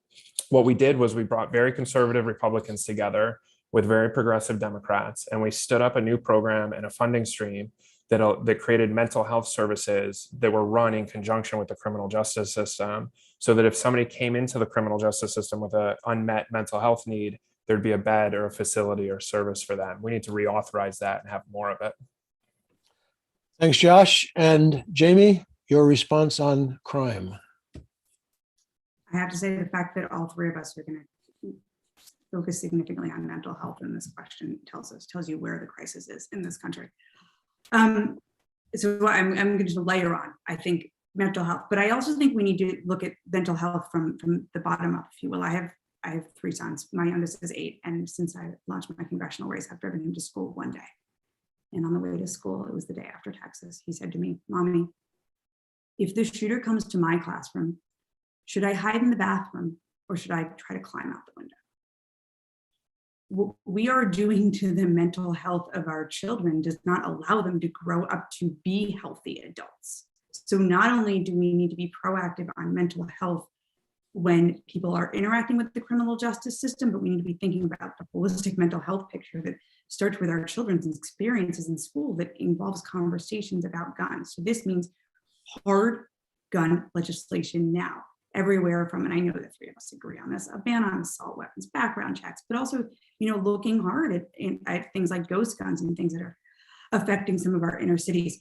What we did was we brought very conservative Republicans together with very progressive Democrats, and we stood up a new program and a funding stream that created mental health services that were run in conjunction with the criminal justice system, so that if somebody came into the criminal justice system with an unmet mental health need, there'd be a bed or a facility or service for them. We need to reauthorize that and have more of it. Thanks, Josh. And Jamie, your response on crime. I have to say the fact that all three of us are going to focus significantly on mental health in this question tells you where the crisis is in this country. So I'm going to layer on, I think, mental health, but I also think we need to look at mental health from the bottom up, if you will. I have three sons. My youngest is 8, and since I launched my congressional race, I've driven him to school one day. And on the way to school, it was the day after Texas, he said to me, "Mommy, if the shooter comes to my classroom, should I hide in the bathroom or should I try to climb out the window?" What we are doing to the mental health of our children does not allow them to grow up to be healthy adults. So not only do we need to be proactive on mental health when people are interacting with the criminal justice system, but we need to be thinking about the holistic mental health picture that starts with our children's experiences in school that involves conversations about guns. So this means hard gun legislation now, everywhere from, and I know the three of us agree on this, a ban on assault weapons, background checks, but also, looking hard at things like ghost guns and things that are affecting some of our inner cities.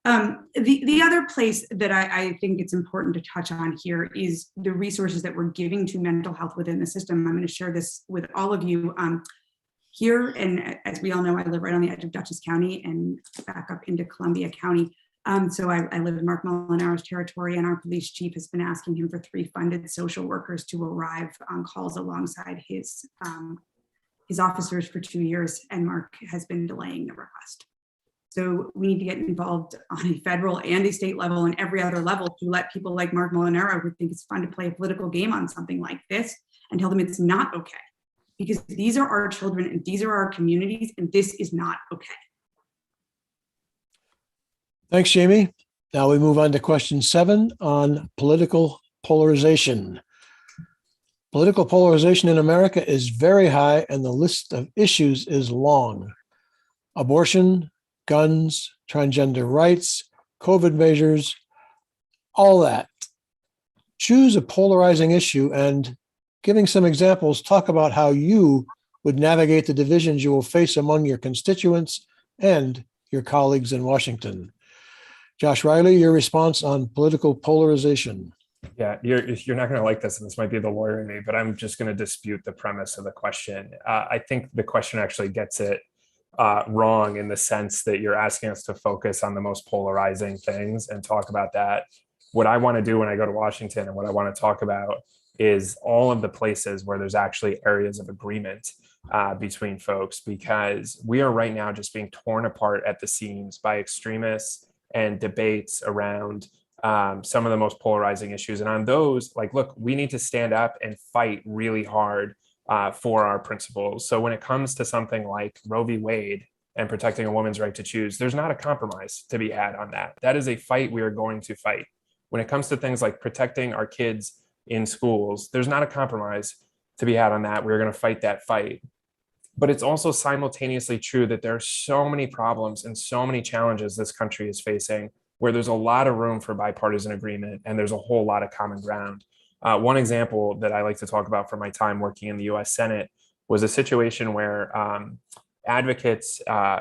The other place that I think it's important to touch on here is the resources that we're giving to mental health within the system. I'm going to share this with all of you here. And as we all know, I live right on the edge of Dutchess County and back up into Columbia County. So I live in Mark Molinaro's territory, and our police chief has been asking him for 3 funded social workers to arrive on calls alongside his officers for 2 years, and Mark has been delaying the request. So we need to get involved on a federal and a state level and every other level to let people like Mark Molinaro, who think it's fun to play a political game on something like this, and tell them it's not okay. Because these are our children and these are our communities, and this is not okay. Thanks, Jamie. Now we move on to question 7 on political polarization. Political polarization in America is very high, and the list of issues is long. Abortion, guns, transgender rights, COVID measures, all that. Choose a polarizing issue and, giving some examples, talk about how you would navigate the divisions you will face among your constituents and your colleagues in Washington. Josh Riley, your response on political polarization. Yeah, you're not going to like this, and this might be the lawyer in me, but I'm just going to dispute the premise of the question. I think the question actually gets it wrong in the sense that you're asking us to focus on the most polarizing things and talk about that. What I want to do when I go to Washington and what I want to talk about is all of the places where there's actually areas of agreement between folks, because we are right now just being torn apart at the seams by extremists and debates around some of the most polarizing issues. And on those, look, we need to stand up and fight really hard for our principles. So when it comes to something like Roe v. Wade and protecting a woman's right to choose, there's not a compromise to be had on that. That is a fight we are going to fight. When it comes to things like protecting our kids in schools, there's not a compromise to be had on that. We're going to fight that fight. But it's also simultaneously true that there are so many problems and so many challenges this country is facing where there's a lot of room for bipartisan agreement and there's a whole lot of common ground. One example that I like to talk about from my time working in the US Senate was a situation where advocates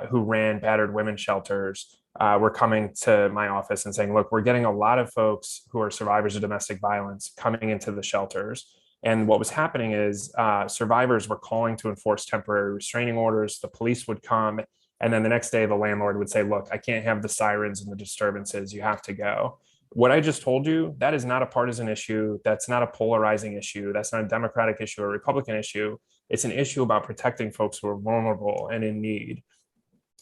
who ran battered women's shelters were coming to my office and saying, look, we're getting a lot of folks who are survivors of domestic violence coming into the shelters. And what was happening is survivors were calling to enforce temporary restraining orders. The police would come. And then the next day, the landlord would say, look, I can't have the sirens and the disturbances. You have to go. What I just told you, that is not a partisan issue. That's not a polarizing issue. That's not a Democratic issue or a Republican issue. It's an issue about protecting folks who are vulnerable and in need.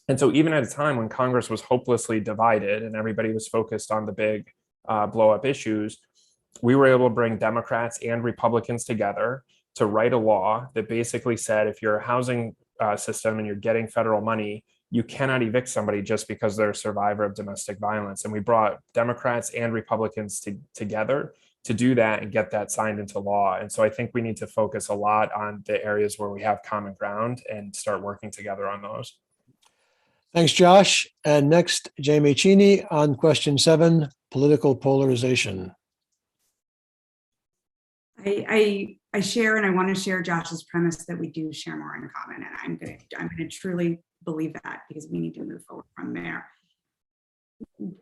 And so even at a time when Congress was hopelessly divided and everybody was focused on the big blow up issues, we were able to bring Democrats and Republicans together to write a law that basically said if you're a housing system and you're getting federal money, you cannot evict somebody just because they're a survivor of domestic violence. And we brought Democrats and Republicans together to do that and get that signed into law. And so I think we need to focus a lot on the areas where we have common ground and start working together on those. Thanks, Josh. And next, Jamie Cheney on question 7, political polarization. I share and I want to share Josh's premise that we do share more in common, and I'm going to truly believe that because we need to move forward from there.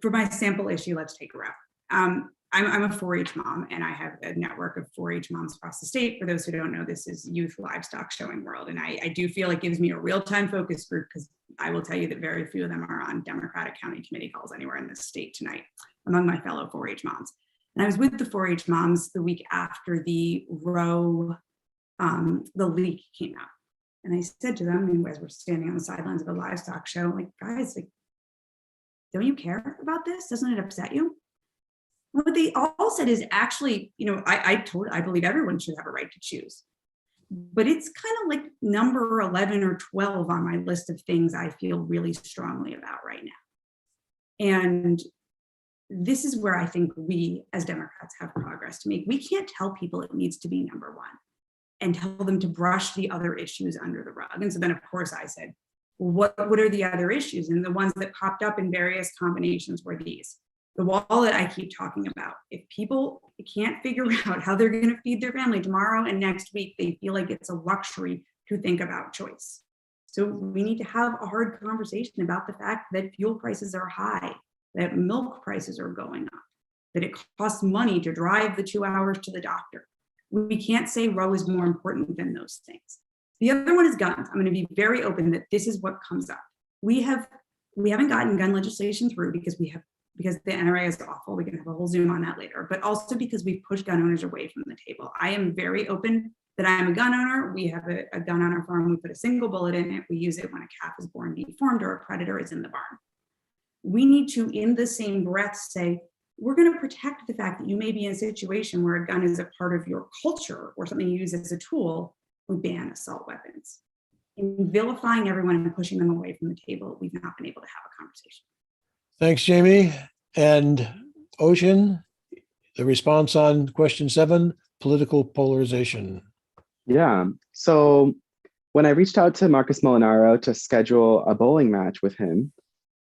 For my sample issue, let's take a route. I'm a 4-H mom, and I have a network of 4-H moms across the state. For those who don't know, this is Youth Livestock Showing World, and I do feel it gives me a real-time focus group because I will tell you that very few of them are on Democratic county committee calls anywhere in this state tonight among my fellow 4-H moms. And I was with the 4-H moms the week after the Roe, the leak came out. And I said to them, as we're standing on the sidelines of a livestock show, like, guys, like, don't you care about this? Doesn't it upset you? What they all said is actually, I believe everyone should have a right to choose. But it's kind of like number 11 or 12 on my list of things I feel really strongly about right now. And this is where I think we as Democrats have progress to make. We can't tell people it needs to be number 1 and tell them to brush the other issues under the rug. And so then, of course, I said, what are the other issues? And the ones that popped up in various combinations were these. The wall that I keep talking about. If people can't figure out how they're going to feed their family tomorrow and next week, they feel like it's a luxury to think about choice. So we need to have a hard conversation about the fact that fuel prices are high, that milk prices are going up, that it costs money to drive the 2 hours to the doctor. We can't say Roe is more important than those things. The other one is guns. I'm going to be very open that this is what comes up. We haven't gotten gun legislation through because the NRA is awful. We can have a whole Zoom on that later, but also because we've pushed gun owners away from the table. I am very open that I'm a gun owner. We have a gun on our farm. We put a single bullet in it. We use it when a calf is born deformed or a predator is in the barn. We need to, in the same breath, say, we're going to protect the fact that you may be in a situation where a gun is a part of your culture or something you use as a tool. We ban assault weapons. In vilifying everyone and pushing them away from the table, we've not been able to have a conversation. Thanks, Jamie. And Osun, the response on question 7, political polarization. Yeah. So when I reached out to Marcus Molinaro to schedule a bowling match with him,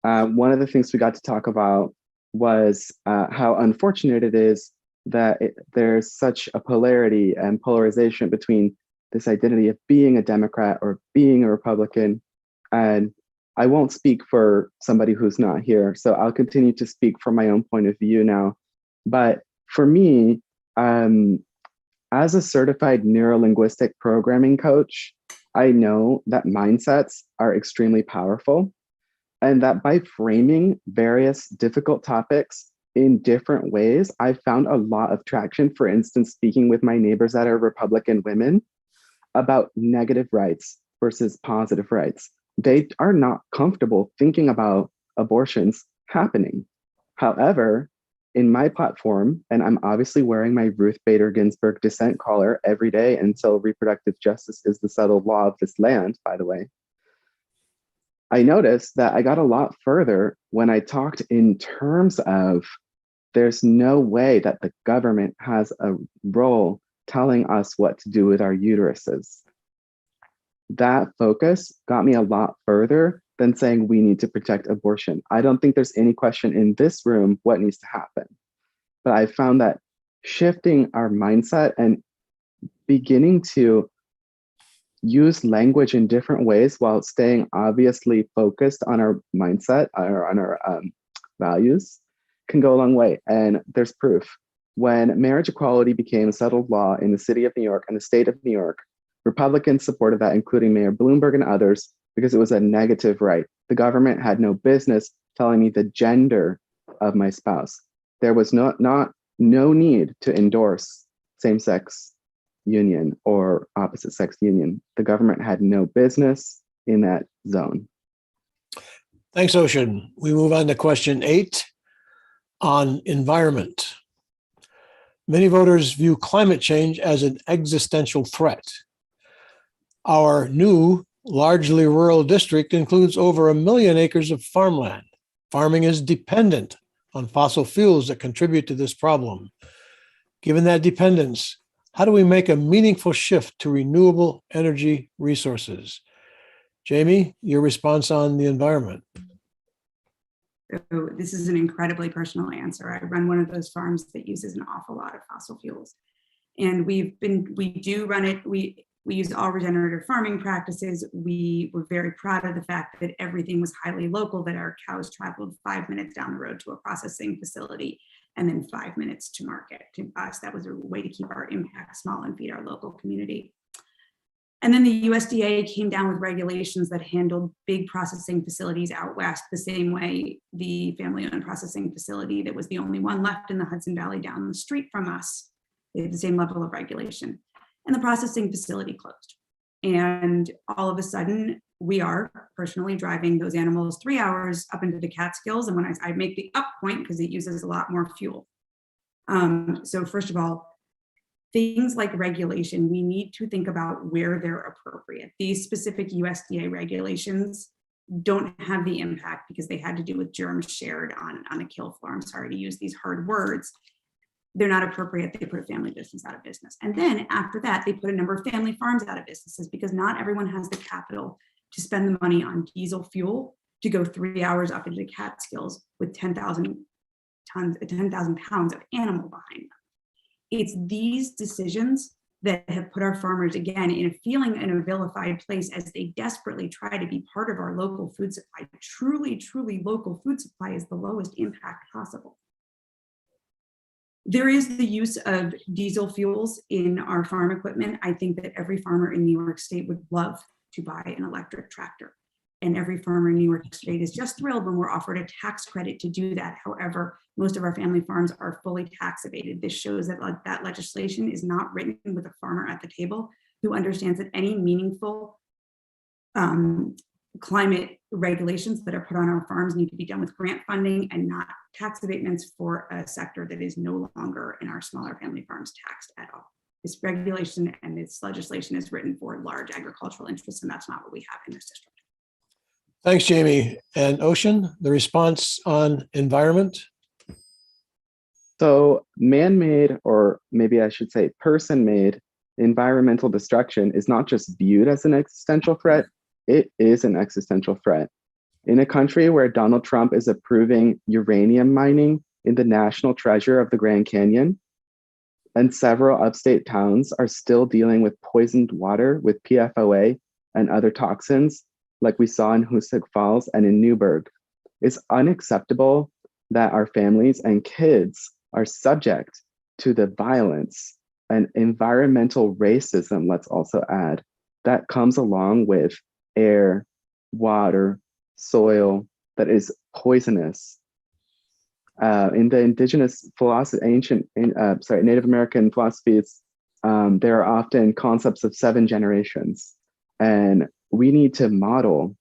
one of the things we got to talk about was how unfortunate it is that there's such a polarity and polarization between this identity of being a Democrat or being a Republican. And I won't speak for somebody who's not here, so I'll continue to speak from my own point of view now. But for me, as a certified neurolinguistic programming coach, I know that mindsets are extremely powerful, and that by framing various difficult topics in different ways, I found a lot of traction. For instance, speaking with my neighbors that are Republican women about negative rights versus positive rights. They are not comfortable thinking about abortions happening. However, in my platform, and I'm obviously wearing my Ruth Bader Ginsburg dissent collar every day until reproductive justice is the settled law of this land, by the way, I noticed that I got a lot further when I talked in terms of there's no way that the government has a role telling us what to do with our uteruses. That focus got me a lot further than saying we need to protect abortion. I don't think there's any question in this room what needs to happen. But I found that shifting our mindset and beginning to use language in different ways while staying obviously focused on our mindset or on our values can go a long way. And there's proof. When marriage equality became a settled law in the city of New York and the state of New York, Republicans supported that, including Mayor Bloomberg and others, because it was a negative right. The government had no business telling me the gender of my spouse. There was no need to endorse same-sex union or opposite-sex union. The government had no business in that zone. Thanks, Osun. We move on to question 8 on environment. Many voters view climate change as an existential threat. Our new, largely rural district includes over 1 million acres of farmland. Farming is dependent on fossil fuels that contribute to this problem. Given that dependence, how do we make a meaningful shift to renewable energy resources? Jamie, your response on the environment. So this is an incredibly personal answer. I run one of those farms that uses an awful lot of fossil fuels. And we do run it. We use all regenerative farming practices. We were very proud of the fact that everything was highly local, that our cows traveled 5 minutes down the road to a processing facility and then 5 minutes to market. To us, that was a way to keep our impact small and feed our local community. And then the USDA came down with regulations that handled big processing facilities out west the same way the family-owned processing facility that was the only one left in the Hudson Valley down the street from us. They had the same level of regulation. And the processing facility closed. And all of a sudden, we are personally driving those animals 3 hours up into the Catskills. And when I make the up point, because it uses a lot more fuel. So first of all, things like regulation, we need to think about where they're appropriate. These specific USDA regulations don't have the impact because they had to do with germs shared on a kill floor. I'm sorry to use these hard words. They're not appropriate. They put a family business out of business. And then after that, they put a number of family farms out of businesses because not everyone has the capital to spend the money on diesel fuel to go 3 hours up into the Catskills with 10,000 pounds of animal behind them. It's these decisions that have put our farmers, again, in a feeling in a vilified place as they desperately try to be part of our local food supply. Truly, truly local food supply is the lowest impact possible. There is the use of diesel fuels in our farm equipment. I think that every farmer in New York State would love to buy an electric tractor. And every farmer in New York State is just thrilled when we're offered a tax credit to do that. However, most of our family farms are fully tax abated. This shows that that legislation is not written with a farmer at the table who understands that any meaningful climate regulations that are put on our farms need to be done with grant funding and not tax abatements for a sector that is no longer in our smaller family farms taxed at all. This regulation and this legislation is written for large agricultural interests, and that's not what we have in this district. Thanks, Jamie. And Osun, the response on environment? So man-made, or maybe I should say person-made, environmental destruction is not just viewed as an existential threat, it is an existential threat. In a country where Donald Trump is approving uranium mining in the national treasure of the Grand Canyon, and several upstate towns are still dealing with poisoned water with PFOA and other toxins, like we saw in Hoosick Falls and in Newburgh, it's unacceptable that our families and kids are subject to the violence and environmental racism, let's also add, that comes along with air, water, soil that is poisonous. In the indigenous philosophy, Native American philosophies, there are often concepts of 7 generations. And we need to model,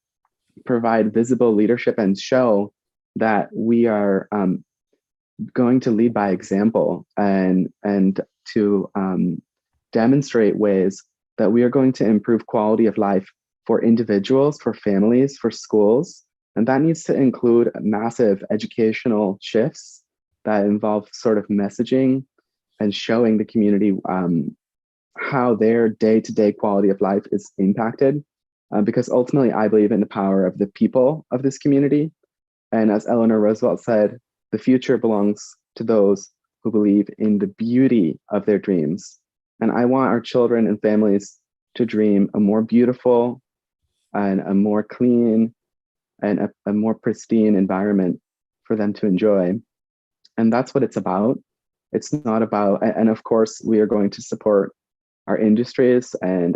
provide visible leadership and show that we are going to lead by example and to demonstrate ways that we are going to improve quality of life for individuals, for families, for schools. And that needs to include massive educational shifts that involve sort of messaging and showing the community how their day-to-day quality of life is impacted. Because ultimately, I believe in the power of the people of this community. And as Eleanor Roosevelt said, the future belongs to those who believe in the beauty of their dreams. And I want our children and families to dream a more beautiful and a more clean and a more pristine environment for them to enjoy. And that's what it's about. It's not about, and of course, we are going to support our industries and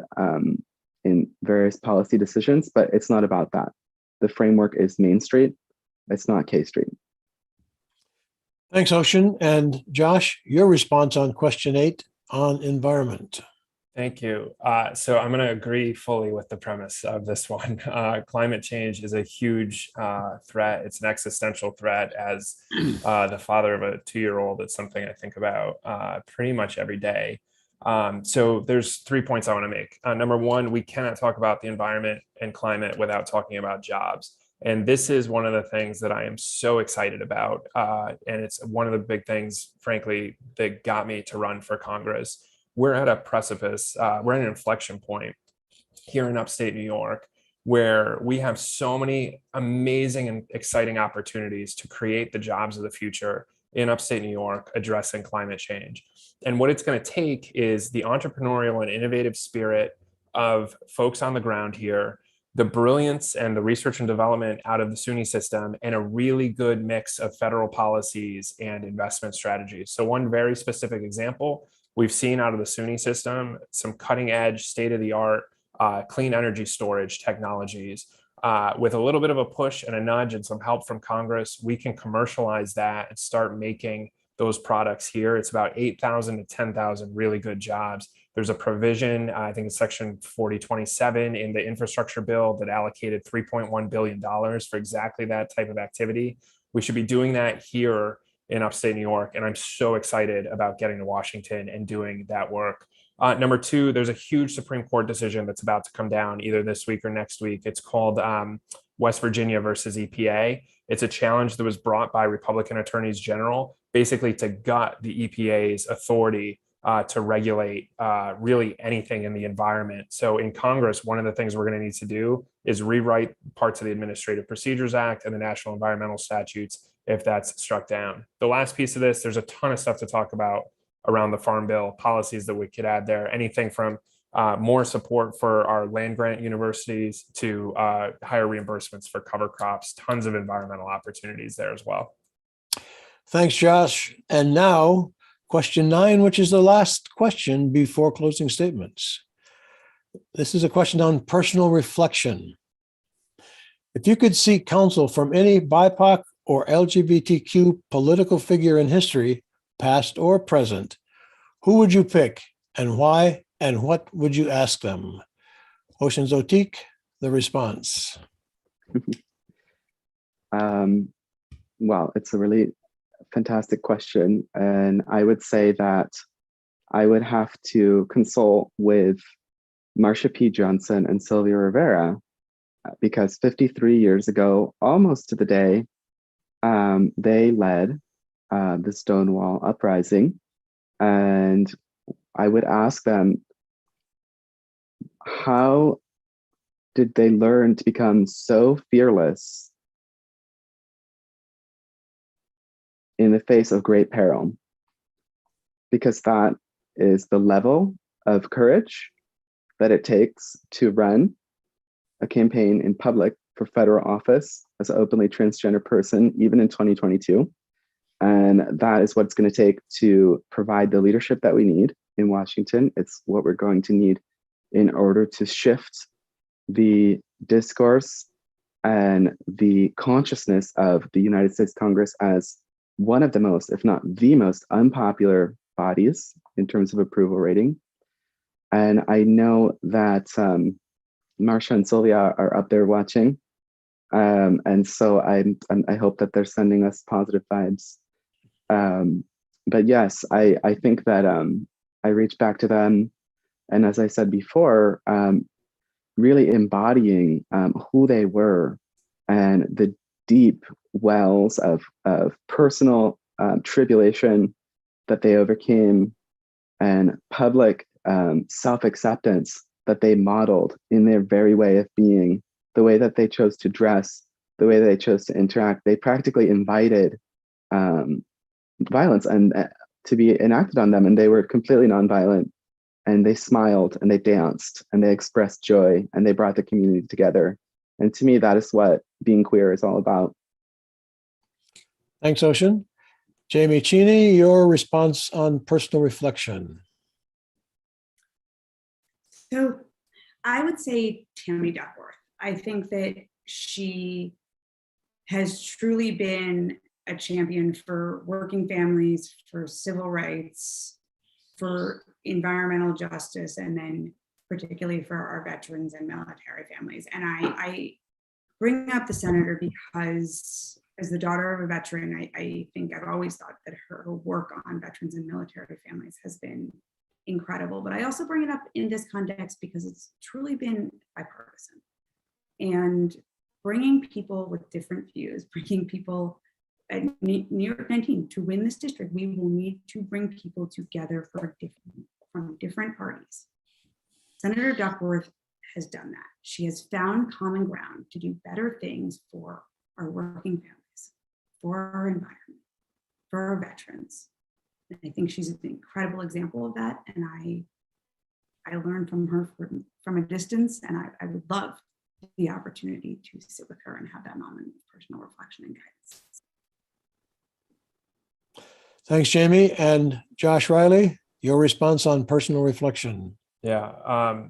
in various policy decisions, but it's not about that. The framework is Main Street. It's not K Street. Thanks, Osun. And Josh, your response on question 8 on environment. Thank you. So I'm going to agree fully with the premise of this one. Climate change is a huge threat. It's an existential threat. As the father of a 2-year-old, it's something I think about pretty much every day. So there's 3 points I want to make. Number one, we cannot talk about the environment and climate without talking about jobs. And this is one of the things that I am so excited about. And it's one of the big things, frankly, that got me to run for Congress. We're at a precipice, we're at an inflection point here in upstate New York, where we have so many amazing and exciting opportunities to create the jobs of the future in upstate New York addressing climate change. And what it's going to take is the entrepreneurial and innovative spirit of folks on the ground here, the brilliance and the research and development out of the SUNY system, and a really good mix of federal policies and investment strategies. So one very specific example we've seen out of the SUNY system, some cutting edge, state-of-the-art clean energy storage technologies. With a little bit of a push and a nudge and some help from Congress, we can commercialize that and start making those products here. It's about 8,000 to 10,000 really good jobs. There's a provision, I think it's section 4027 in the infrastructure bill that allocated $3.1 billion for exactly that type of activity. We should be doing that here in upstate New York. And I'm so excited about getting to Washington and doing that work. Number two, there's a huge Supreme Court decision that's about to come down either this week or next week. It's called West Virginia versus EPA. It's a challenge that was brought by Republican attorneys general, basically to gut the EPA's authority to regulate really anything in the environment. So in Congress, one of the things we're going to need to do is rewrite parts of the Administrative Procedures Act and the National Environmental Statutes if that's struck down. The last piece of this, there's a ton of stuff to talk about around the Farm Bill, policies that we could add there, anything from more support for our land grant universities to higher reimbursements for cover crops, tons of environmental opportunities there as well. Thanks, Josh. And now, question 9, which is the last question before closing statements. This is a question on personal reflection. If you could seek counsel from any BIPOC or LGBTQ political figure in history, past or present, who would you pick and why, and what would you ask them? Osun Zotique, the response. Well, it's a really fantastic question. And I would say that I would have to consult with Marsha P. Johnson and Sylvia Rivera, because 53 years ago, almost to the day, they led the Stonewall Uprising. And I would ask them, how did they learn to become so fearless in the face of great peril? Because that is the level of courage that it takes to run a campaign in public for federal office as an openly transgender person, even in 2022. And that is what it's going to take to provide the leadership that we need in Washington. It's what we're going to need in order to shift the discourse and the consciousness of the United States Congress as one of the most, if not the most unpopular bodies in terms of approval rating. And I know that Marsha and Sylvia are up there watching. And so I hope that they're sending us positive vibes. But yes, I think that I reach back to them. And as I said before, really embodying who they were and the deep wells of personal tribulation that they overcame and public self-acceptance that they modeled in their very way of being, the way that they chose to dress, the way they chose to interact. They practically invited violence and to be enacted on them, and they were completely nonviolent. And they smiled and they danced and they expressed joy and they brought the community together. And to me, that is what being queer is all about. Thanks, Osun. Jamie Cheney, your response on personal reflection. So I would say Tammy Duckworth. I think that she has truly been a champion for working families, for civil rights, for environmental justice, and then particularly for our veterans and military families. And I bring up the senator because as the daughter of a veteran, I think I've always thought that her work on veterans and military families has been incredible. But I also bring it up in this context because it's truly been bipartisan. And bringing people with different views, bringing people at New York 19 to win this district, we will need to bring people together from different parties. Senator Duckworth has done that. She has found common ground to do better things for our working families, for our environment, for our veterans. And I think she's an incredible example of that. And I learned from her from a distance, and I would love the opportunity to sit with her and have that moment of personal reflection and guidance. Thanks, Jamie. And Josh Riley, your response on personal reflection. Yeah.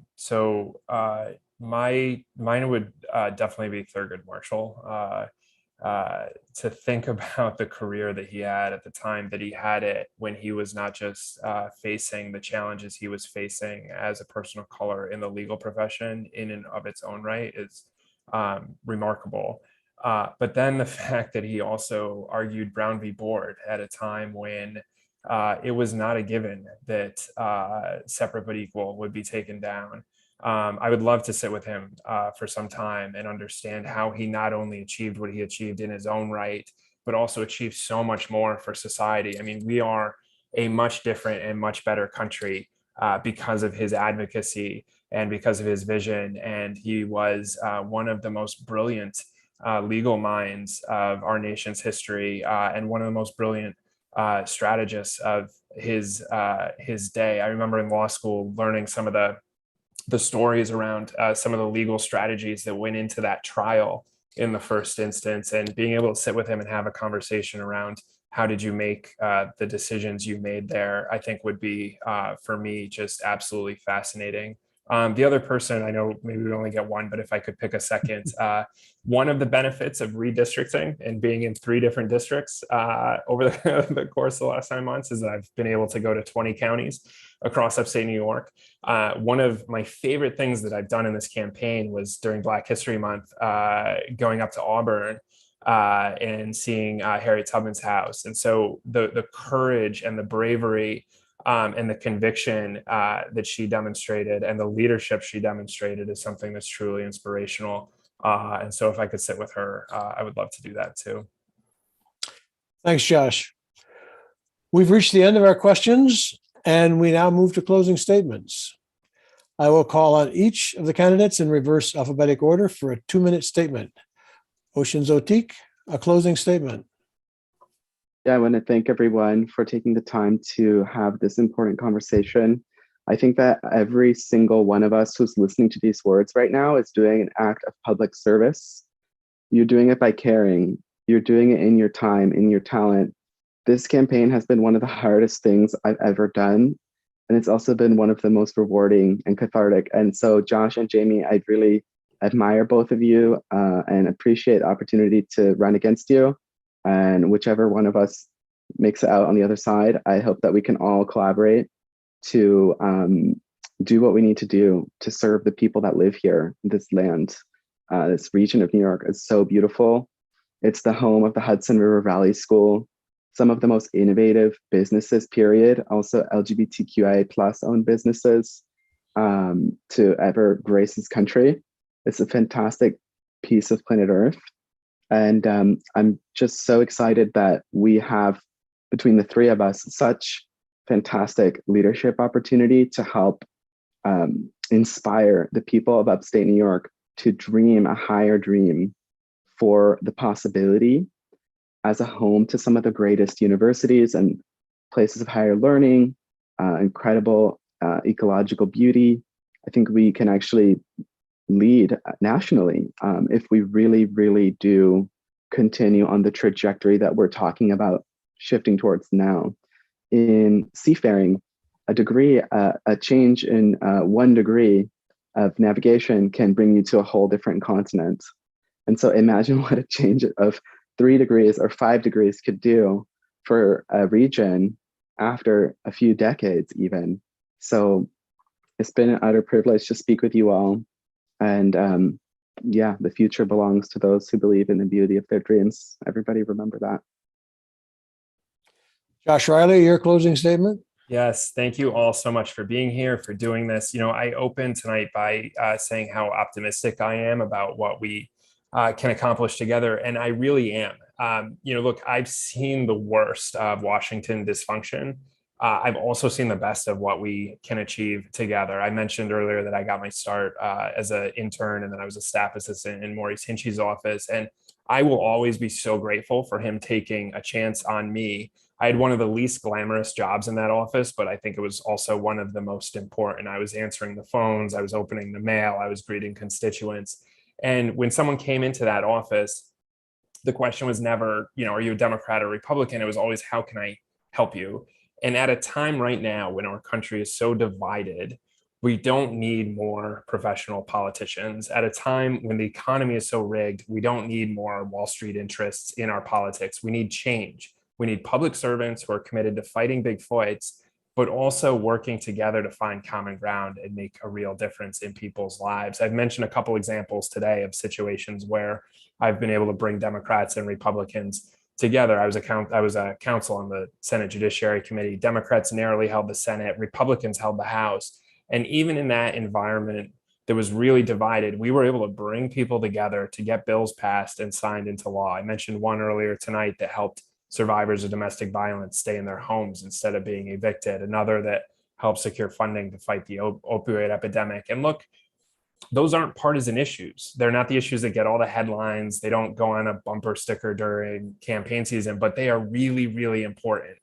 Mine would definitely be Thurgood Marshall. To think about the career that he had at the time that he had it, when he was not just facing the challenges he was facing as a person of color in the legal profession in and of its own right, is remarkable. But then the fact that he also argued Brown v. Board at a time when it was not a given that separate but equal would be taken down. I would love to sit with him for some time and understand how he not only achieved what he achieved in his own right, but also achieved so much more for society. I mean, we are a much different and much better country because of his advocacy and because of his vision. And he was one of the most brilliant legal minds of our nation's history and one of the most brilliant strategists of his day. I remember in law school learning some of the stories around some of the legal strategies that went into that trial in the first instance, and being able to sit with him and have a conversation around how did you make the decisions you made there, I think would be, for me, just absolutely fascinating. The other person, I know maybe we only get one, but if I could pick a second, one of the benefits of redistricting and being in 3 different districts over the course of the last 9 months is that I've been able to go to 20 counties across upstate New York. One of my favorite things that I've done in this campaign was during Black History Month, going up to Auburn and seeing Harriet Tubman's house. And so the courage and the bravery and the conviction that she demonstrated and the leadership she demonstrated is something that's truly inspirational. And so if I could sit with her, I would love to do that too. Thanks, Josh. We've reached the end of our questions, and we now move to closing statements. I will call on each of the candidates in reverse alphabetic order for a 2-minute statement. Osun Zotique, a closing statement. Yeah, I want to thank everyone for taking the time to have this important conversation. I think that every single one of us who's listening to these words right now is doing an act of public service. You're doing it by caring. You're doing it in your time, in your talent. This campaign has been one of the hardest things I've ever done. And it's also been one of the most rewarding and cathartic. And so Josh and Jamie, I really admire both of you and appreciate the opportunity to run against you. And whichever one of us makes it out on the other side, I hope that we can all collaborate to do what we need to do to serve the people that live here. This land, this region of New York is so beautiful. It's the home of the Hudson River Valley School, some of the most innovative businesses, period. Also LGBTQIA+ owned businesses to ever grace this country. It's a fantastic piece of planet Earth. And I'm just so excited that we have between the three of us, such fantastic leadership opportunity to help inspire the people of upstate New York to dream a higher dream for the possibility as a home to some of the greatest universities and places of higher learning, incredible ecological beauty. I think we can actually lead nationally if we really, really do continue on the trajectory that we're talking about shifting towards now. In seafaring, a change in 1 degree of navigation can bring you to a whole different continent. And so imagine what a change of 3 degrees or 5 degrees could do for a region after a few decades even. So it's been an utter privilege to speak with you all. And yeah, the future belongs to those who believe in the beauty of their dreams. Everybody remember that. Josh Riley, your closing statement? Yes, thank you all so much for being here, for doing this. I opened tonight by saying how optimistic I am about what we can accomplish together, and I really am. Look, I've seen the worst of Washington dysfunction. I've also seen the best of what we can achieve together. I mentioned earlier that I got my start as an intern, and then I was a staff assistant in Maurice Hinchey's office, and I will always be so grateful for him taking a chance on me. I had one of the least glamorous jobs in that office, but I think it was also one of the most important. I was answering the phones, I was opening the mail, I was greeting constituents. And when someone came into that office, the question was never, are you a Democrat or Republican? It was always, how can I help you? And at a time right now when our country is so divided, we don't need more professional politicians. At a time when the economy is so rigged, we don't need more Wall Street interests in our politics. We need change. We need public servants who are committed to fighting big fights, but also working together to find common ground and make a real difference in people's lives. I've mentioned a couple examples today of situations where I've been able to bring Democrats and Republicans together. I was a counsel on the Senate Judiciary Committee. Democrats narrowly held the Senate, Republicans held the House. And even in that environment that was really divided, we were able to bring people together to get bills passed and signed into law. I mentioned one earlier tonight that helped survivors of domestic violence stay in their homes instead of being evicted. Another that helped secure funding to fight the opioid epidemic. And look, those aren't partisan issues. They're not the issues that get all the headlines. They don't go on a bumper sticker during campaign season, but they are really, really important.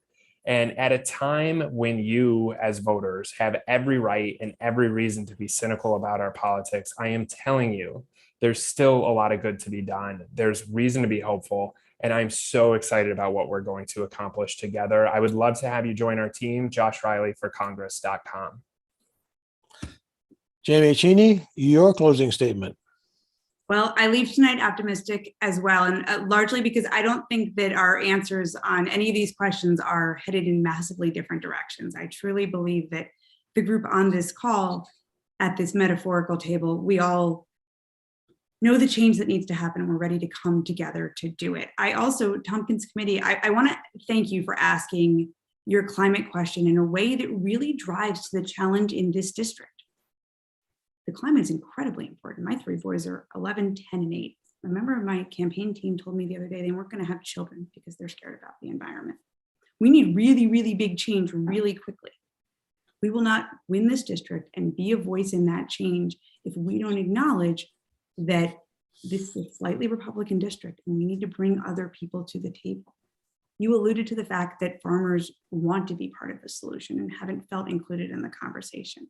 And at a time when you as voters have every right and every reason to be cynical about our politics, I am telling you, there's still a lot of good to be done. There's reason to be hopeful. And I'm so excited about what we're going to accomplish together. I would love to have you join our team, joshrileyforcongress.com. Jamie Cheney, your closing statement. Well, I leave tonight optimistic as well, and largely because I don't think that our answers on any of these questions are headed in massively different directions. I truly believe that the group on this call at this metaphorical table, we all know the change that needs to happen, and we're ready to come together to do it. I also, Tompkins Committee, I want to thank you for asking your climate question in a way that really drives to the challenge in this district. The climate is incredibly important. My 3 boys are 11, 10, and 8. I remember my campaign team told me the other day they weren't going to have children because they're scared about the environment. We need really, really big change really quickly. We will not win this district and be a voice in that change if we don't acknowledge that this is a slightly Republican district and we need to bring other people to the table. You alluded to the fact that farmers want to be part of the solution and haven't felt included in the conversation.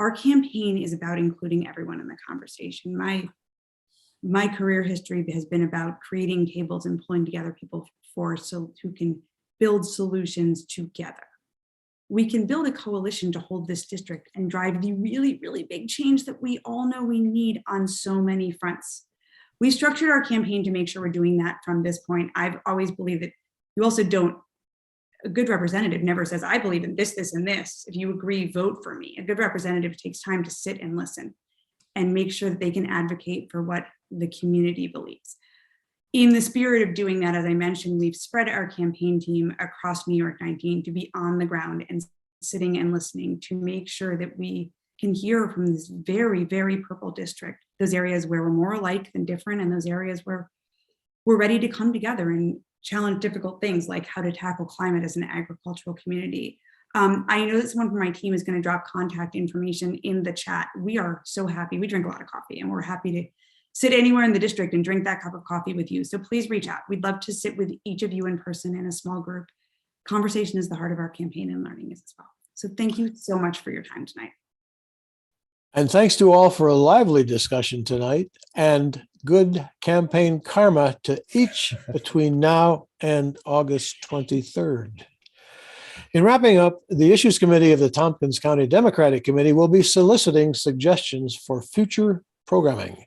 Our campaign is about including everyone in the conversation. My career history has been about creating tables and pulling together people who can build solutions together. We can build a coalition to hold this district and drive the really, really big change that we all know we need on so many fronts. We structured our campaign to make sure we're doing that from this point. I've always believed that you also don't, a good representative never says, I believe in this, this, and this. If you agree, vote for me. A good representative takes time to sit and listen and make sure that they can advocate for what the community believes. In the spirit of doing that, as I mentioned, we've spread our campaign team across NY-19 to be on the ground and sitting and listening to make sure that we can hear from this very, very purple district, those areas where we're more alike than different, and those areas where we're ready to come together and challenge difficult things like how to tackle climate as an agricultural community. I know that someone from my team is going to drop contact information in the chat. We are so happy. We drink a lot of coffee, and we're happy to sit anywhere in the district and drink that cup of coffee with you. So please reach out. We'd love to sit with each of you in person in a small group. Conversation is the heart of our campaign, and learning is as well. So thank you so much for your time tonight. And thanks to all for a lively discussion tonight, and good campaign karma to each between now and August 23rd. In wrapping up, the Issues Committee of the Tompkins County Democratic Committee will be soliciting suggestions for future programming.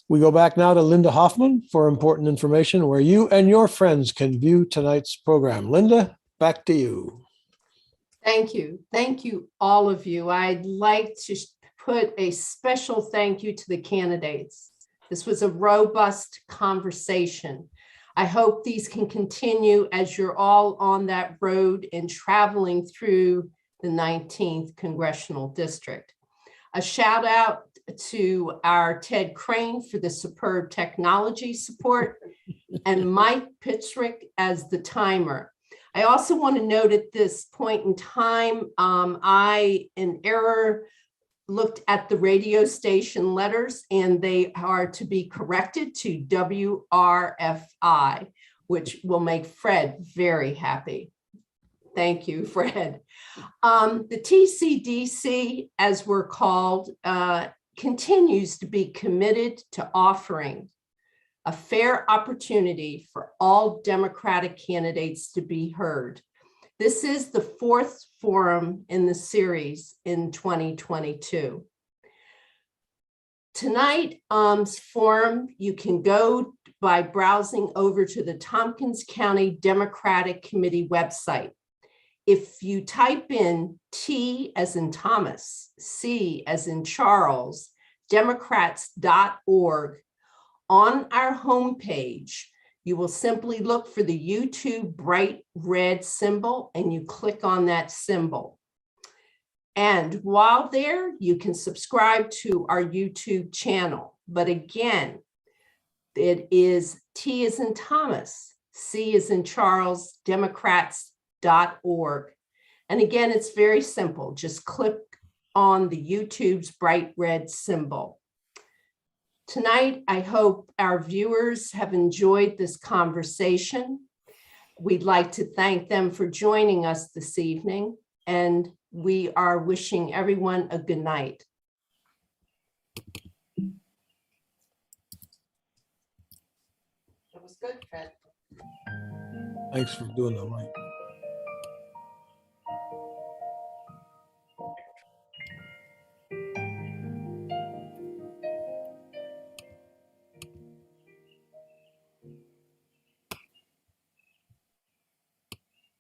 We go back now to Linda Hoffman for important information where you and your friends can view tonight's program. Linda, back to you. Thank you. Thank you, all of you. I'd like to put a special thank you to the candidates. This was a robust conversation. I hope these can continue as you're all on that road and traveling through the 19th Congressional District. A shout out to our Ted Crane for the superb technology support and Mike Pitzrick as the timer. I also want to note at this point in time, I, in error, looked at the radio station letters, and they are to be corrected to WRFI, which will make Fred very happy. Thank you, Fred. The TCDC, as we're called, continues to be committed to offering a fair opportunity for all Democratic candidates to be heard. This is the fourth forum in the series in 2022. Tonight's forum, you can go by browsing over to the Tompkins County Democratic Committee website. If you type in T as in Thomas, C as in Charles, Democrats.org, on our homepage, you will simply look for the YouTube bright red symbol and you click on that symbol. And while there, you can subscribe to our YouTube channel. But again, it is T as in Thomas, C as in Charles, Democrats.org. And again, it's very simple. Just click on the YouTube's bright red symbol. Tonight, I hope our viewers have enjoyed this conversation. We'd like to thank them for joining us this evening, and we are wishing everyone a good night. That was good, Fred. Thanks for doing the mic.